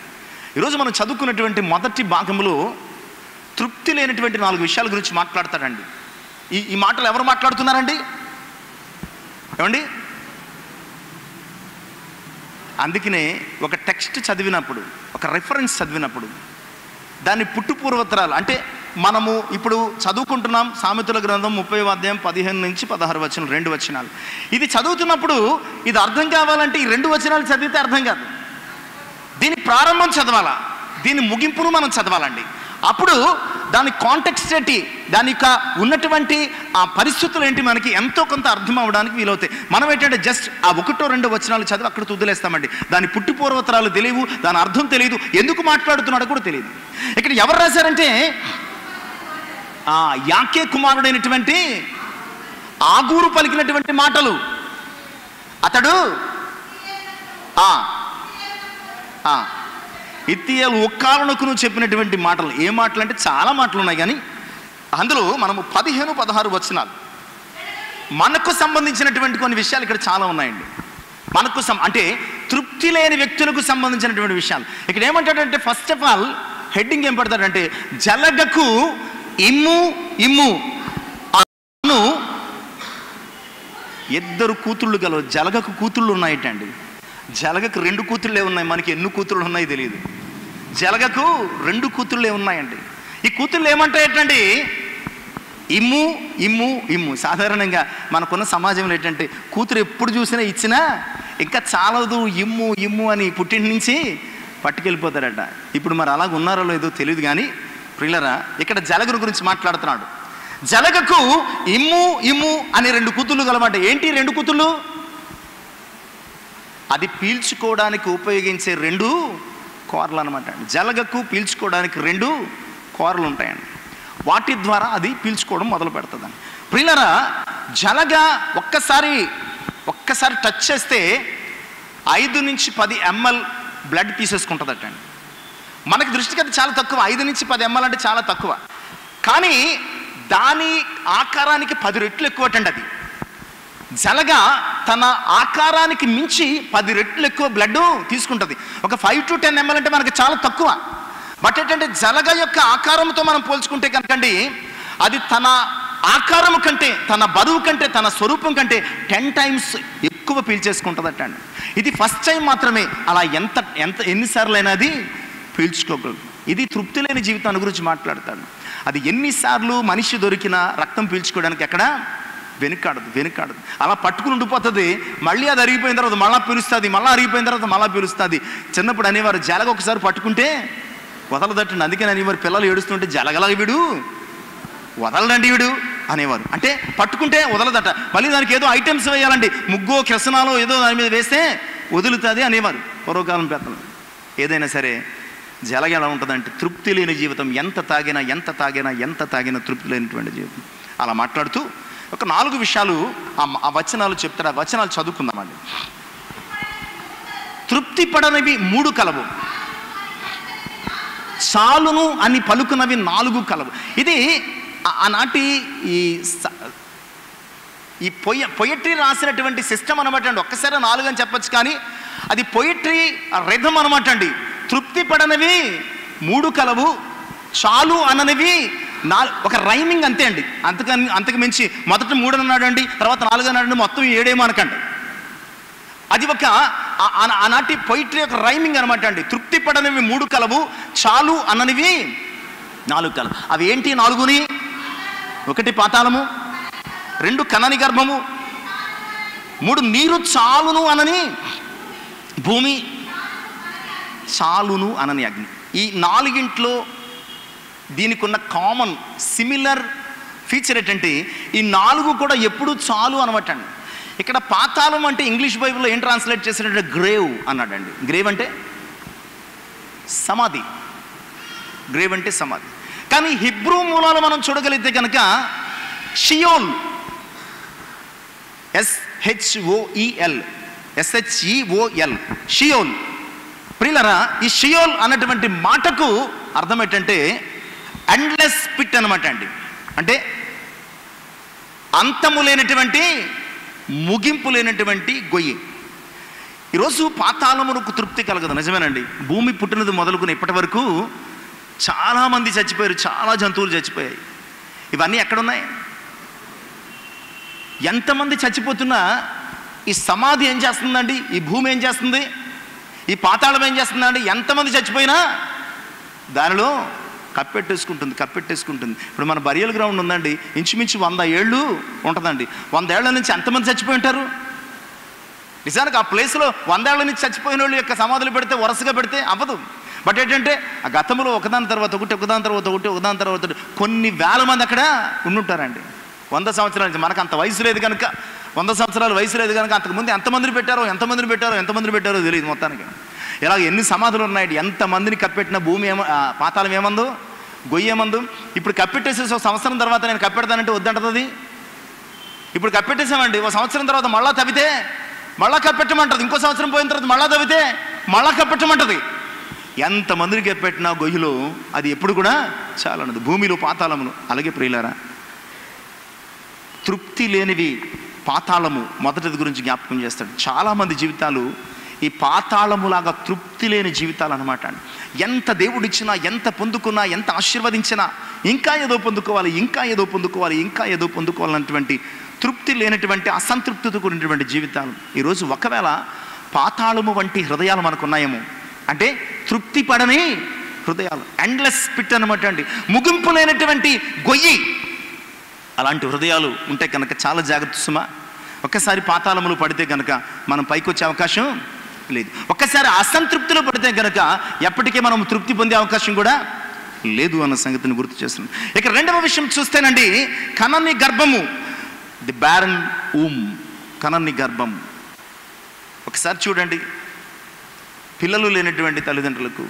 ఈరోజు మనం చదువుకున్నటువంటి మొదటి భాగంలో తృప్తి లేనటువంటి 4 విషయాల గురించి మాట్లాడతాడండి. ఈ మాటలు ఎవరు మాట్లాడుతున్నారండి? ఏమండి? అందుకనే ఒక టెక్స్ట్ చదివినప్పుడు, ఒక రెఫరెన్స్ చదివినప్పుడు, దాన్ని పుట్టుపూర్వోత్తరాలు అంటే మనము ఇప్పుడు చదువుకుంటున్నాం సామెతల గ్రంథం 30వ అధ్యాయం 15 నుంచి 16 వచనం, 2 వచనాలు. ఇది చదువుతున్నప్పుడు ఇది అర్థం కావాలంటే ఈ 2 వచనాలు చదివితే అర్థం కాదు. దీని ప్రారంభం చదవాలా, దీని ముగింపును మనం చదవాలండి. అప్పుడు దాని కాంటెక్స్ట్ ఏంటి, దాని యొక్క ఉన్నటువంటి ఆ పరిస్థితులు ఏంటి, మనకి ఎంతో కొంత అర్థం అవ్వడానికి వీలవుతాయి. మనం ఏంటంటే జస్ట్ ఆ 1-2 వచనాలు చదివి అక్కడ వదిలేస్తామండి. దాని పుట్టుపూర్వోత్తరాలు తెలియవు, దాని అర్థం తెలియదు, ఎందుకు మాట్లాడుతున్నాడో కూడా తెలియదు. ఇక్కడ ఎవరు రాశారంటే యాకే కుమారుడైనటువంటి ఆగూరు పలికినటువంటి మాటలు. అతడు ఇత్తియేలు ఒక్కాలనుకును చెప్పినటువంటి మాటలు. ఏ మాటలు అంటే చాలా మాటలు ఉన్నాయి, కానీ అందులో మనము 15-16 వచనాలు మనకు సంబంధించినటువంటి కొన్ని విషయాలు ఇక్కడ చాలా ఉన్నాయండి. మనకు అంటే తృప్తి లేని వ్యక్తులకు సంబంధించినటువంటి విషయాలు. ఇక్కడ ఏమంటాడంటే, ఫస్ట్ ఆఫ్ ఆల్ హెడ్డింగ్ ఏం పెడతాడంటే, జలగకు ఇమ్ము అను 2 కూతుళ్ళు గలవు. జలగకు కూతుళ్ళు ఉన్నాయటండి. జలగకు 2 కూతుళ్ళే ఉన్నాయి. మనకి ఎన్ని కూతుళ్ళు ఉన్నాయో తెలియదు. జలగకు 2 కూతుళ్ళే ఉన్నాయండి. ఈ కూతుళ్ళు ఏమంటాయటండి, ఇమ్ము. సాధారణంగా మనకున్న సమాజంలో ఏంటంటే, కూతురు ఎప్పుడు చూసినా ఇచ్చినా ఇంకా చాలదు, ఇమ్ము అని పుట్టింటి నుంచి పట్టుకెళ్ళిపోతారట. ఇప్పుడు మరి అలాగ ఉన్నారో లేదో తెలియదు, కానీ ప్రియులరా ఇక్కడ జలగను గురించి మాట్లాడుతున్నాడు. జలగకు ఇమ్ము అని 2 కూతుళ్ళు గలమాట. ఏంటి 2 కూతుళ్ళు? అది పీల్చుకోవడానికి ఉపయోగించే 2 కూరలు అనమాట. జలగకు పీల్చుకోవడానికి 2 కూరలు ఉంటాయండి. వాటి ద్వారా అది పీల్చుకోవడం మొదలు పెడుతుందండి. ప్రియులరా, జలగ ఒక్కసారి టచ్ చేస్తే 5 నుంచి 10 ml బ్లడ్ తీసేసుకుంటుందటండి. మనకి దృష్టికి అది చాలా తక్కువ. 5 నుంచి 10 ml అంటే చాలా తక్కువ, కానీ దాని ఆకారానికి 10 రెట్లు ఎక్కువటండి. అది జలగ తన ఆకారానికి మించి 10 రెట్లు ఎక్కువ బ్లడ్ తీసుకుంటుంది. ఒక 5 to 10 ml అంటే మనకి చాలా తక్కువ. బట్ ఏంటంటే జలగ యొక్క ఆకారంతో మనం పోల్చుకుంటే కనుకండి, అది తన ఆకారం కంటే, తన బరువు కంటే, తన స్వరూపం కంటే 10 times ఎక్కువ పీల్చేసుకుంటుందట అండి. ఇది ఫస్ట్ టైం మాత్రమే. అలా ఎన్నిసార్లు అయినా అది పీల్చుకోగలదు. ఇది తృప్తి లేని జీవితాన్ని గురించి మాట్లాడతాడు. అది ఎన్నిసార్లు మనిషి దొరికినా రక్తం పీల్చుకోవడానికి ఎక్కడ వెనుకాడదు. అలా పట్టుకుని ఉండిపోతుంది. మళ్ళీ అది అరిగిపోయిన తర్వాత మళ్ళీ పిలుస్తుంది, మళ్ళీ అరిగిపోయిన తర్వాత మళ్ళీ పిలుస్తుంది. చిన్నప్పుడు అనేవారు జలగ ఒకసారి పట్టుకుంటే వదలదట్టండి. అందుకని అనేవారు పిల్లలు ఏడుస్తుంటే జలగలగ వీడు వదలడండి వీడు అనేవారు. అంటే పట్టుకుంటే వదలదట. మళ్ళీ దానికి ఏదో ఐటమ్స్ వేయాలండి, ముగ్గో కిరసనాలో ఏదో దాని మీద వేస్తే వదులుతుంది అనేవారు పూర్వకాలం పెద్దలు. ఏదైనా సరే జలగ ఎలా ఉంటుందంటే తృప్తి లేని జీవితం. ఎంత తాగినా తృప్తి లేనటువంటి జీవితం. అలా మాట్లాడుతూ ఒక 4 విషయాలు ఆ వచనాలు చెప్తాడు. ఆ వచనాలు చదువుకుందామండి. తృప్తి పడనివి 3 కలవు, చాలును అని పలుకున్నవి 4 కలవు. ఇది ఆనాటి ఈ పొయట్రీ రాసినటువంటి సిస్టమ్ అనమాట అండి. ఒక్కసారి 4 అని చెప్పచ్చు, కానీ అది పొయట్రీ రిథం అనమాట అండి. తృప్తి పడనివి 3 కలవు, చాలు అననివి 4. ఒక రైమింగ్ అంతే అండి. అంతకు మించి మొదట 3 అన్నాడు అండి, తర్వాత 4 అన్నాడు, మొత్తం 7 అనకండి. అది ఒక ఆనాటి పొయిట్రీ యొక్క రైమింగ్ అనమాట అండి. తృప్తి పడనివి 3 కలవు, చాలు అననివి 4 కలవు. అవి ఏంటి 4ని? 1 పాతాళము, 2 కనని గర్భము, 3 నీరు చాలును అనని భూమి, చాలును అనని అగ్ని. ఈ 4 దీనికి ఉన్న కామన్ సిమిలర్ ఫీచర్ ఏంటంటే ఈ 4 కూడా ఎప్పుడు చాలు అనమాట అండి. ఇక్కడ పాతాళం అంటే ఇంగ్లీష్ బైబిల్లో ఏం ట్రాన్స్లేట్ చేసినట్టు గ్రేవ్ అన్నాడండి. గ్రేవ్ అంటే సమాధి. గ్రేవ్ అంటే సమాధి. కానీ హిబ్రూ మూలాలు మనం చూడగలిగితే కనుక షియోల్, SHOEL, షియోల్. ప్రియులరా, ఈ షియోల్ అన్నటువంటి మాటకు అర్థం ఏంటంటే ఎండ్లెస్ పిట్ అనమాట అండి. అంటే అంతము లేనటువంటి, ముగింపు లేనటువంటి గొయ్యి. ఈరోజు పాతాళమునకు తృప్తి కలగదు, నిజమేనండి. భూమి పుట్టినది మొదలుకుని ఇప్పటి వరకు చాలామంది చచ్చిపోయారు, చాలా జంతువులు చచ్చిపోయాయి. ఇవన్నీ ఎక్కడున్నాయి? ఎంతమంది చచ్చిపోతున్నా ఈ సమాధి ఏం చేస్తుందండి? ఈ భూమి ఏం చేస్తుంది? ఈ పాతాళం ఏం చేస్తుందండి? ఎంతమంది చచ్చిపోయినా దానిలో కప్పెట్టేసుకుంటుంది. ఇప్పుడు మన బరియల్ గ్రౌండ్ ఉందండి, ఇంచుమించు 100 ఏళ్ళు ఉంటుందండి. 100 ఏళ్ల నుంచి ఎంతమంది చచ్చిపోయి ఉంటారు? నిజానికి ఆ ప్లేస్లో 100 ఏళ్ల నుంచి చచ్చిపోయిన వాళ్ళు యొక్క సమాధులు పెడితే వరుసగా పెడితే అవ్వదు. బట్ ఏంటంటే ఆ గతంలో ఒకదాని తర్వాత ఒకటి కొన్ని వేల మంది అక్కడ ఉండుంటారండి. 100 సంవత్సరాల నుంచి. మనకు అంత వయసు లేదు కనుక, 100 సంవత్సరాల వయసు లేదు కనుక అంతకుముందు ఎంతమందిని పెట్టారో తెలియదు మొత్తానికి. ఇలా ఎన్ని సమాధులు ఉన్నాయి, ఎంతమందిని కప్పెట్టిన భూమి పాతాళం ఏమందు, గొయ్యి ఏమందు. ఇప్పుడు కప్పెట్టేసేసి 1 సంవత్సరం తర్వాత నేను కప్పెడతానంటే వద్దంటది. ఇప్పుడు కప్పెట్టేసామండి, 1 సంవత్సరం తర్వాత మళ్ళా తవ్వితే మళ్ళా కప్పెట్టమంటది. ఇంకో సంవత్సరం పోయిన తర్వాత మళ్ళా తవ్వితే మళ్ళా కప్పెట్టమంటది. ఎంతమందిని కప్పెట్టినా గొయ్యిలో అది ఎప్పుడు కూడా చాలన్నది. భూమిలో పాతాళమును. అలాగే ప్రియులారా, తృప్తి లేనివి పాతాళము మొదటిది గురించి జ్ఞాపకం చేస్తాడు. చాలామంది జీవితాలు ఈ పాతాళములాగా తృప్తి లేని జీవితాలు అనమాట. ఎంత దేవుడిచ్చినా, ఎంత పొందుకున్నా, ఎంత ఆశీర్వదించినా ఇంకా ఏదో పొందుకోవాలన్నటువంటి తృప్తి లేనటువంటి, అసంతృప్తితో కూడినటువంటి జీవితాలు. ఈరోజు ఒకవేళ పాతాళము వంటి హృదయాలు మనకున్నాయేమో, అంటే తృప్తి పడని హృదయాలు, ఎండ్లెస్ పిట్ అనమాట అండి, ముగింపు లేనటువంటి గొయ్యి. అలాంటి హృదయాలు ఉంటే కనుక చాలా జాగ్రత్త సుమా. ఒక్కసారి పాతాళములు పడితే కనుక మనం పైకి వచ్చే అవకాశం లేదు. ఒక్కసారి అసంతృప్తిలో పడితే కనుక ఎప్పటికీ మనం తృప్తి పొందే అవకాశం కూడా లేదు అన్న సంగతిని గుర్తు చేస్తున్నాం. ఇక 2వ విషయం చూస్తేనండి, కనని గర్భము, ది బ్యారన్ ఊమ్, కనని గర్భం. ఒకసారి చూడండి, పిల్లలు లేనటువంటి తల్లిదండ్రులకు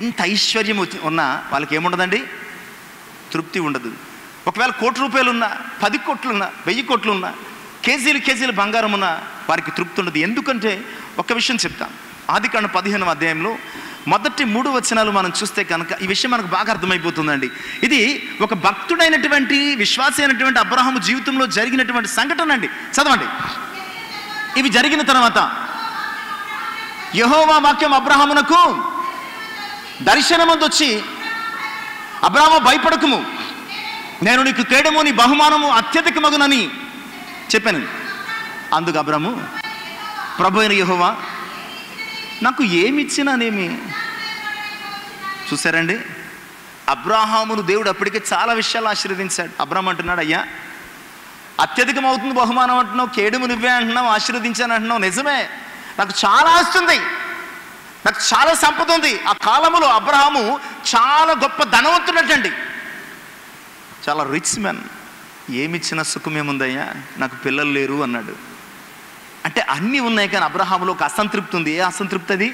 ఎంత ఐశ్వర్యం ఉన్నా వాళ్ళకి ఏముండదండి, తృప్తి ఉండదు. ఒకవేళ 1 కోటి రూపాయలు ఉన్నా, 10 కోట్లున్నా, 1000 కోట్లున్నా, కేజీలు బంగారం ఉన్నా వారికి తృప్తి ఉండదు. ఎందుకంటే ఒక విషయం చెప్తాను. ఆదికాండం 15వ అధ్యాయంలో మొదటి 3 వచనాలు మనం చూస్తే కనుక ఈ విషయం మనకు బాగా అర్థమైపోతుందండి. ఇది ఒక భక్తుడైనటువంటి, విశ్వాసి అయినటువంటి అబ్రహాము జీవితంలో జరిగినటువంటి సంఘటన అండి. చదవండి. ఇవి జరిగిన తర్వాత యెహోవా వాక్యం అబ్రహామునకు దర్శనమందు వచ్చి, అబ్రహాము భయపడకుము, నేను నీకు కేడము, నీ బహుమానము అత్యధికమగునని చెప్పాను. అందుకు అబ్రహాము, ప్రభు అయిన యెహోవా నాకు ఏమిచ్చినానేమి. చూసారండి, అబ్రహామును దేవుడు అప్పటికే చాలా విషయాలు ఆశీర్వదించాడు. అబ్రహాం అంటున్నాడు, అయ్యా అత్యధికం అవుతుంది బహుమానం అంటున్నావు, కేడుము నువ్వే అంటున్నావు, ఆశీర్వదించాను అంటున్నావు. నిజమే, నాకు చాలా ఆస్తుంది, నాకు చాలా సంపద ఉంది. ఆ కాలంలో అబ్రహాము చాలా గొప్ప ధనవంతుడటండి, చాలా రిచ్ మ్యాన్. ఏమిచ్చిన సుఖమేముందయ్యా, నాకు పిల్లలు లేరు అన్నాడు. అంటే అన్నీ ఉన్నాయి కానీ అబ్రహాములో ఒక అసంతృప్తి ఉంది. ఏ అసంతృప్తి అది?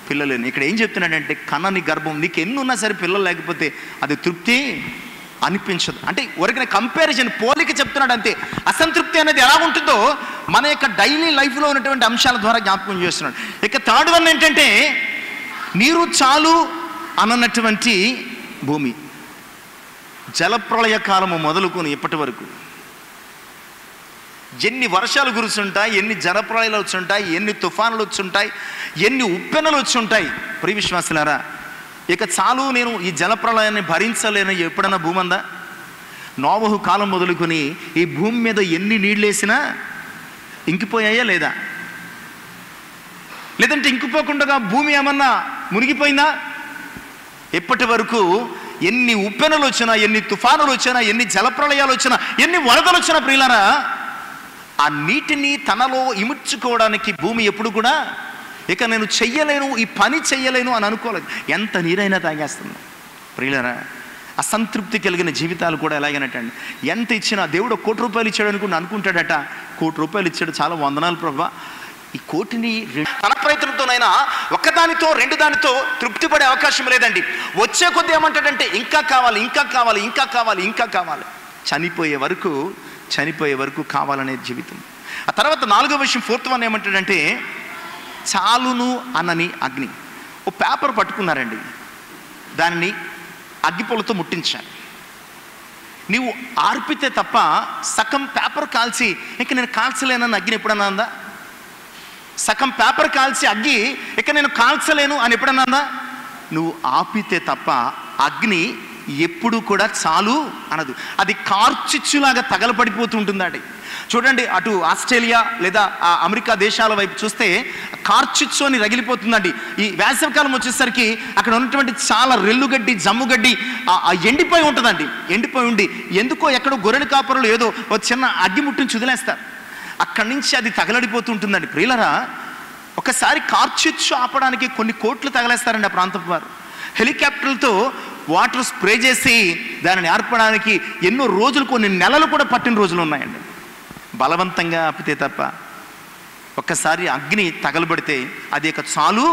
పిల్లలేని. ఇక్కడ ఏం చెప్తున్నాడంటే కనని గర్భం, నీకు ఎన్ని ఉన్నా సరే పిల్లలు లేకపోతే అది తృప్తి అనిపించదు. అంటే ఊరికనే కంపారిజన్, పోలిక చెప్తున్నాడు అంతే. అసంతృప్తి అనేది ఎలా ఉంటుందో మన యొక్క డైలీ లైఫ్లో ఉన్నటువంటి అంశాల ద్వారా జ్ఞాపకం చేస్తున్నాడు. ఇక థర్డ్ వన్ ఏంటంటే నీరు చాలు అన్నటువంటి భూమి. జలప్రళయ కాలము మొదలుకొని ఇప్పటి వరకు ఎన్ని వర్షాలు కురుస్తుంటాయి, ఎన్ని జలప్రళయాలు వచ్చుంటాయి, ఎన్ని తుఫానులు వచ్చుంటాయి, ఎన్ని ఉప్పెనలు వచ్చుంటాయి. ప్రియ విశ్వాసులారా, ఇక చాలు, నేను ఈ జలప్రళయాన్ని భరించలేను ఎప్పుడన్నా భూమి అందా? నోవహు కాలం మొదలుకొని ఈ భూమి మీద ఎన్ని నీళ్ళు వేసినా ఇంకిపోయాయా లేదా? లేదంటే ఇంకిపోకుండా భూమి ఏమన్నా మునిగిపోయిందా? ఇప్పటి వరకు ఎన్ని ఉప్పెనలు వచ్చినా, ఎన్ని తుఫానులు వచ్చినా, ఎన్ని జలప్రళయాలు వచ్చినా, ఎన్ని వరదలు వచ్చినా ప్రియులారా, ఆ నీటిని తనలో ఇముడ్చుకోవడానికి భూమి ఎప్పుడు కూడా ఇక నేను చెయ్యలేను, ఈ పని చెయ్యలేను అని అనుకోలేదు. ఎంత నీరైనా తాగేస్తుంది ప్రియులారా. అసంతృప్తి కలిగిన జీవితాలు కూడా ఎలాగైనట్టండి, ఎంత ఇచ్చినా దేవుడు 1 కోటి రూపాయలు ఇచ్చాడు అనుకుంటాడట. 1 కోటి రూపాయలు ఇచ్చాడు, చాలా వందనాలు ప్రభా. ఈ కోటిని తన ప్రయత్నంతోనైనా ఒక్కదానితో 2 దానితో తృప్తి పడే అవకాశం లేదండి. వచ్చే కొద్ది ఏమంటాడంటే ఇంకా కావాలి, ఇంకా కావాలి, ఇంకా కావాలి, ఇంకా కావాలి. చనిపోయే వరకు కావాలనే జీవితం. ఆ తర్వాత 4వ విషయం, 4th వన్ ఏమంటాడంటే చాలును అన్నని అగ్ని. ఓ పేపర్ పట్టుకున్నారండి, దాన్ని అగ్గిపొలతో ముట్టించాలి. నీవు ఆర్పితే తప్ప సగం పేపర్ కాల్చి ఇక నేను కాల్చలేనని అగ్ని ఎప్పుడన్నా అందా? సగం పేపర్ కాల్చి అగ్గి ఇక నేను కాల్చలేను అని ఎప్పుడన్నా అందా? నువ్వు ఆపితే తప్ప అగ్ని ఎప్పుడు కూడా చాలు అనదు. అది కార్చిచ్చులాగా తగలబడిపోతూ ఉంటుందండి. చూడండి, అటు ఆస్ట్రేలియా లేదా అమెరికా దేశాల వైపు చూస్తే కార్చిచ్చు అని రగిలిపోతుందండి. ఈ వేసవికాలం వచ్చేసరికి అక్కడ ఉన్నటువంటి చాలా రెల్లుగడ్డి, జమ్ముగడ్డి ఎండిపోయి ఉంటుందండి. ఎండిపోయి ఉండి ఎందుకో ఎక్కడో గొర్రెల కాపరులు ఏదో ఒక చిన్న అగ్గి ముట్టిని వదిలేస్తారు, అక్కడి నుంచి అది తగలడిపోతూ ఉంటుందండి. ప్రియులరా, ఒకసారి కార్చిచ్చు ఆపడానికి కొన్ని కోట్లు తగలేస్తారండి ఆ ప్రాంతపు వారు. హెలికాప్టర్లతో వాటర్ స్ప్రే చేసి దానిని ఆర్పడానికి ఎన్నో రోజులు, కొన్ని నెలలు కూడా పట్టిన రోజులు ఉన్నాయండి. బలవంతంగా ఆపితే తప్ప ఒక్కసారి అగ్ని తగలబడితే అది ఇక చాలు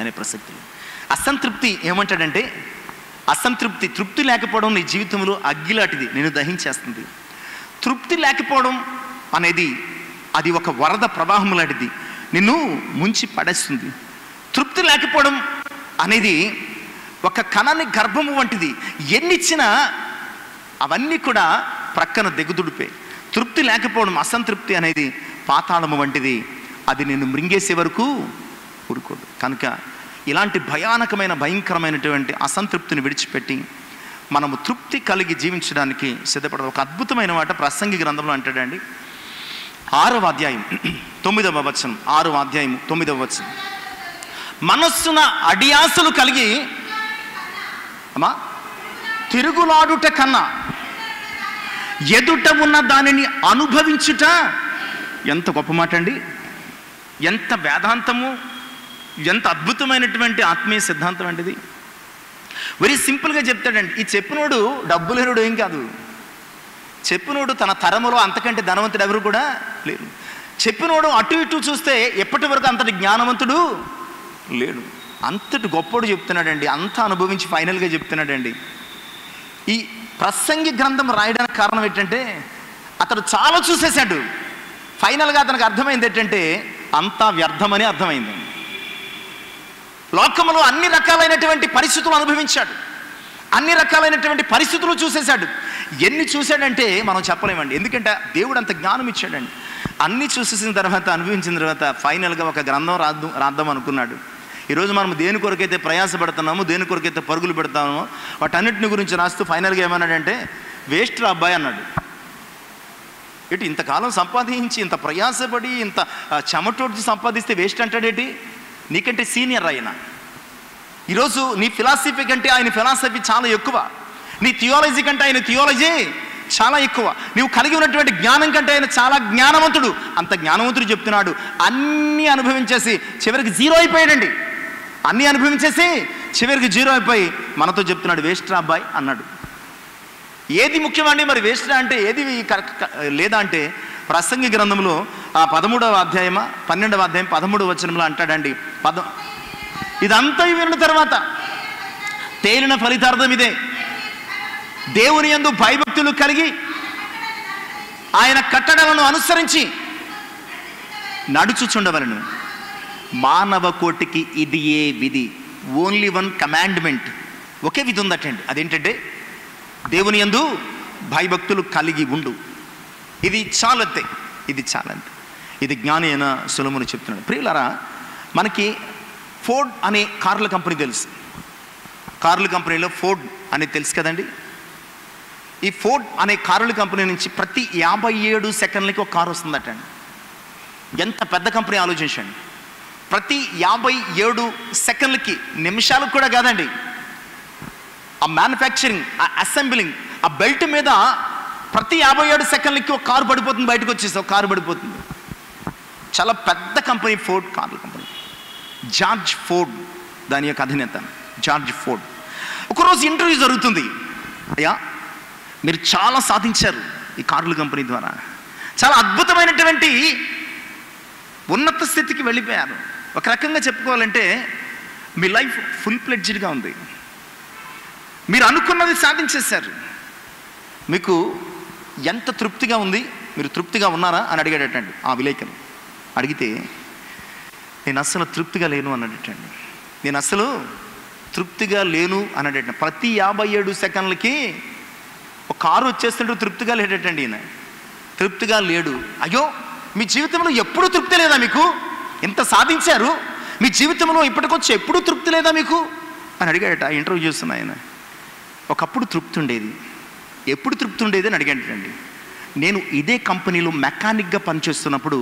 అనే ప్రసక్తి. అసంతృప్తి ఏమంటాడంటే తృప్తి లేకపోవడం నీ జీవితంలో అగ్గిలాంటిది, నేను దహించేస్తుంది. తృప్తి లేకపోవడం అనేది అది ఒక వరద ప్రవాహం లాంటిది, నిన్ను ముంచి పడేస్తుంది. తృప్తి లేకపోవడం అనేది ఒక కణాన్ని గర్భము వంటిది, ఎన్నిచ్చినా అవన్నీ కూడా ప్రక్కన దిగుదుడిపే. తృప్తి లేకపోవడం, అసంతృప్తి అనేది పాతాళము వంటిది, అది నిన్ను మృంగేసే వరకు ఊరుకోదు. కనుక ఇలాంటి భయంకరమైనటువంటి అసంతృప్తిని విడిచిపెట్టి మనము తృప్తి కలిగి జీవించడానికి సిద్ధపడదు. ఒక అద్భుతమైన మాట ప్రసంగి గ్రంథంలో అంటాడండి, 6వ అధ్యాయం 9వ వచనం. 6వ అధ్యాయం 9వ వచనం. మనస్సున అడియాసలు కలిగి తిరుగులాడుట కన్నా ఎదుట ఉన్న దానిని అనుభవించుట ఎంత గొప్ప మాట అండి, ఎంత వేదాంతము, ఎంత అద్భుతమైనటువంటి ఆత్మీయ సిద్ధాంతం అండి ఇది. వెరీ సింపుల్గా చెప్తాడండి. ఈ చెప్పినోడు డబ్బులేనుడు ఏం కాదు, చెప్పినోడు తన తరములో అంతకంటే ధనవంతుడు ఎవరు కూడా లేరు. చెప్పినోడు అటు ఇటు చూస్తే ఎప్పటి వరకు అంతటి జ్ఞానవంతుడు లేడు, అంతటి గొప్పడు చెప్తున్నాడండి, అంతా అనుభవించి ఫైనల్గా చెప్తున్నాడండి. ఈ ప్రసంగి గ్రంథం రాయడానికి కారణం ఏంటంటే అతడు చాలా చూసేశాడు, ఫైనల్గా అతనికి అర్థమైంది ఏంటంటే అంతా వ్యర్థమని అర్థమైంది. లోకంలో అన్ని రకాలైనటువంటి పరిస్థితులు అనుభవించాడు, అన్ని రకాలైనటువంటి పరిస్థితులు చూసేశాడు. ఎన్ని చూశాడంటే మనం చెప్పలేమండి, ఎందుకంటే దేవుడు అంత జ్ఞానం ఇచ్చాడండి. అన్నీ చూసేసిన తర్వాత, అనుభవించిన తర్వాత ఫైనల్గా ఒక గ్రంథం రాద్దాం అనుకున్నాడు. ఈరోజు మనం దేని కొరకైతే ప్రయాసపడుతున్నామో, దేని కొరకైతే పరుగులు పెడతామో వాటన్నిటిని గురించి రాస్తూ ఫైనల్గా ఏమన్నాడంటే వేస్ట్ రా అబ్బాయి అన్నాడు. ఇటు ఇంతకాలం సంపాదించి, ఇంత ప్రయాసపడి, ఇంత చెమటోడ్చి సంపాదిస్తే వేస్ట్ అంటాడేటి? నీకంటే సీనియర్ ఆయన. ఈరోజు నీ ఫిలాసఫీ కంటే ఆయన ఫిలాసఫీ చాలా ఎక్కువ, నీ థియాలజీ కంటే ఆయన థియాలజీ చాలా ఎక్కువ. నీవు కలిగి ఉన్నటువంటి జ్ఞానం కంటే ఆయన చాలా జ్ఞానవంతుడు. అంత జ్ఞానవంతుడు చెప్తున్నాడు, అన్నీ అనుభవించేసి చివరికి జీరో అయిపోయాడండి. అన్నీ అనుభవించేసి చివరికి జీరో అయిపోయి మనతో చెప్తున్నాడు, వేస్ట్ రా అబ్బాయి అన్నాడు. ఏది ముఖ్యమండి మరి వేస్ట్ అంటే ఏది లేదా అంటే ప్రసంగి గ్రంథంలో 13వ అధ్యాయమా 12వ అధ్యాయం 13వ వచనంలో అంటాడండి, ఇదంతా విన్న తర్వాత తేలిన ఫలితార్థం ఇదే, దేవుని యందు భయభక్తులు కలిగి ఆయన కట్టడలను అనుసరించి నడుచుచుండవలను. మానవ కోటికి ఇది ఏ విధి, ఓన్లీ వన్ కమాండ్మెంట్, ఒకే విధి ఉందటండి. అదేంటంటే దేవుని యందు భయభక్తులు కలిగి ఉండు. ఇది చాలంతే, ఇది చాలంతే. ఇది జ్ఞాని అయిన సొలొమోను చెప్తున్నాడు. ప్రియులారా, మనకి ఫోర్డ్ అనే కార్ల కంపెనీ తెలుసు. కార్ల కంపెనీలో ఫోర్డ్ అనేది తెలుసు కదండి. ఈ ఫోర్డ్ అనే కార్ల కంపెనీ నుంచి ప్రతి 57 సెకండ్లకి ఒక కారు వస్తుందటండి. ఎంత పెద్ద కంపెనీ ఆలోచించండి. ప్రతి 57 సెకండ్లకి, నిమిషాలకు కూడా కాదండి, ఆ మ్యానుఫ్యాక్చరింగ్, ఆ అసెంబ్లింగ్, ఆ బెల్ట్ మీద ప్రతి 57 సెకండ్లకి ఒక కారు పడిపోతుంది, బయటకు వచ్చేసి ఒక కారు పడిపోతుంది. చాలా పెద్ద కంపెనీ ఫోర్డ్ కార్ల కంపెనీ. జార్జ్ ఫోర్డ్ దాని యొక్క అధినేత, జార్జ్ ఫోర్డ్. ఒకరోజు ఇంటర్వ్యూ జరుగుతుంది. అయ్యా, మీరు చాలా సాధించారు ఈ కార్ల కంపెనీ ద్వారా, చాలా అద్భుతమైనటువంటి ఉన్నత స్థితికి వెళ్ళిపోయారు. ఒక రకంగా చెప్పుకోవాలంటే మీ లైఫ్ ఫుల్ ప్లెడ్జ్డ్గా ఉంది, మీరు అనుకున్నది సాధించేశారు. మీకు ఎంత తృప్తిగా ఉంది, మీరు తృప్తిగా ఉన్నారా అని అడిగాడటండి ఆ విలేకరు. అడిగితే నేను అస్సలు తృప్తిగా లేను అన్నాడటండి. నేను అస్సలు తృప్తిగా లేను అన్నాడట. ప్రతి 57 సెకండ్లకి ఒక కారు వచ్చేస్తుంటే తృప్తిగా లేడటండి ఈయన. తృప్తిగా లేడు. అయ్యో, మీ జీవితంలో ఎప్పుడూ తృప్తి లేదా మీకు? ఎంత సాధించారు, మీ జీవితంలో ఇప్పటికొచ్చి ఎప్పుడూ తృప్తి లేదా మీకు అని అడిగాడట ఇంటర్వ్యూ చేస్తున్న ఆయన. ఒకప్పుడు తృప్తి ఉండేది. ఎప్పుడు తృప్తి ఉండేది అని అడిగాడండి. నేను ఇదే కంపెనీలో మెకానిక్గా పనిచేస్తున్నప్పుడు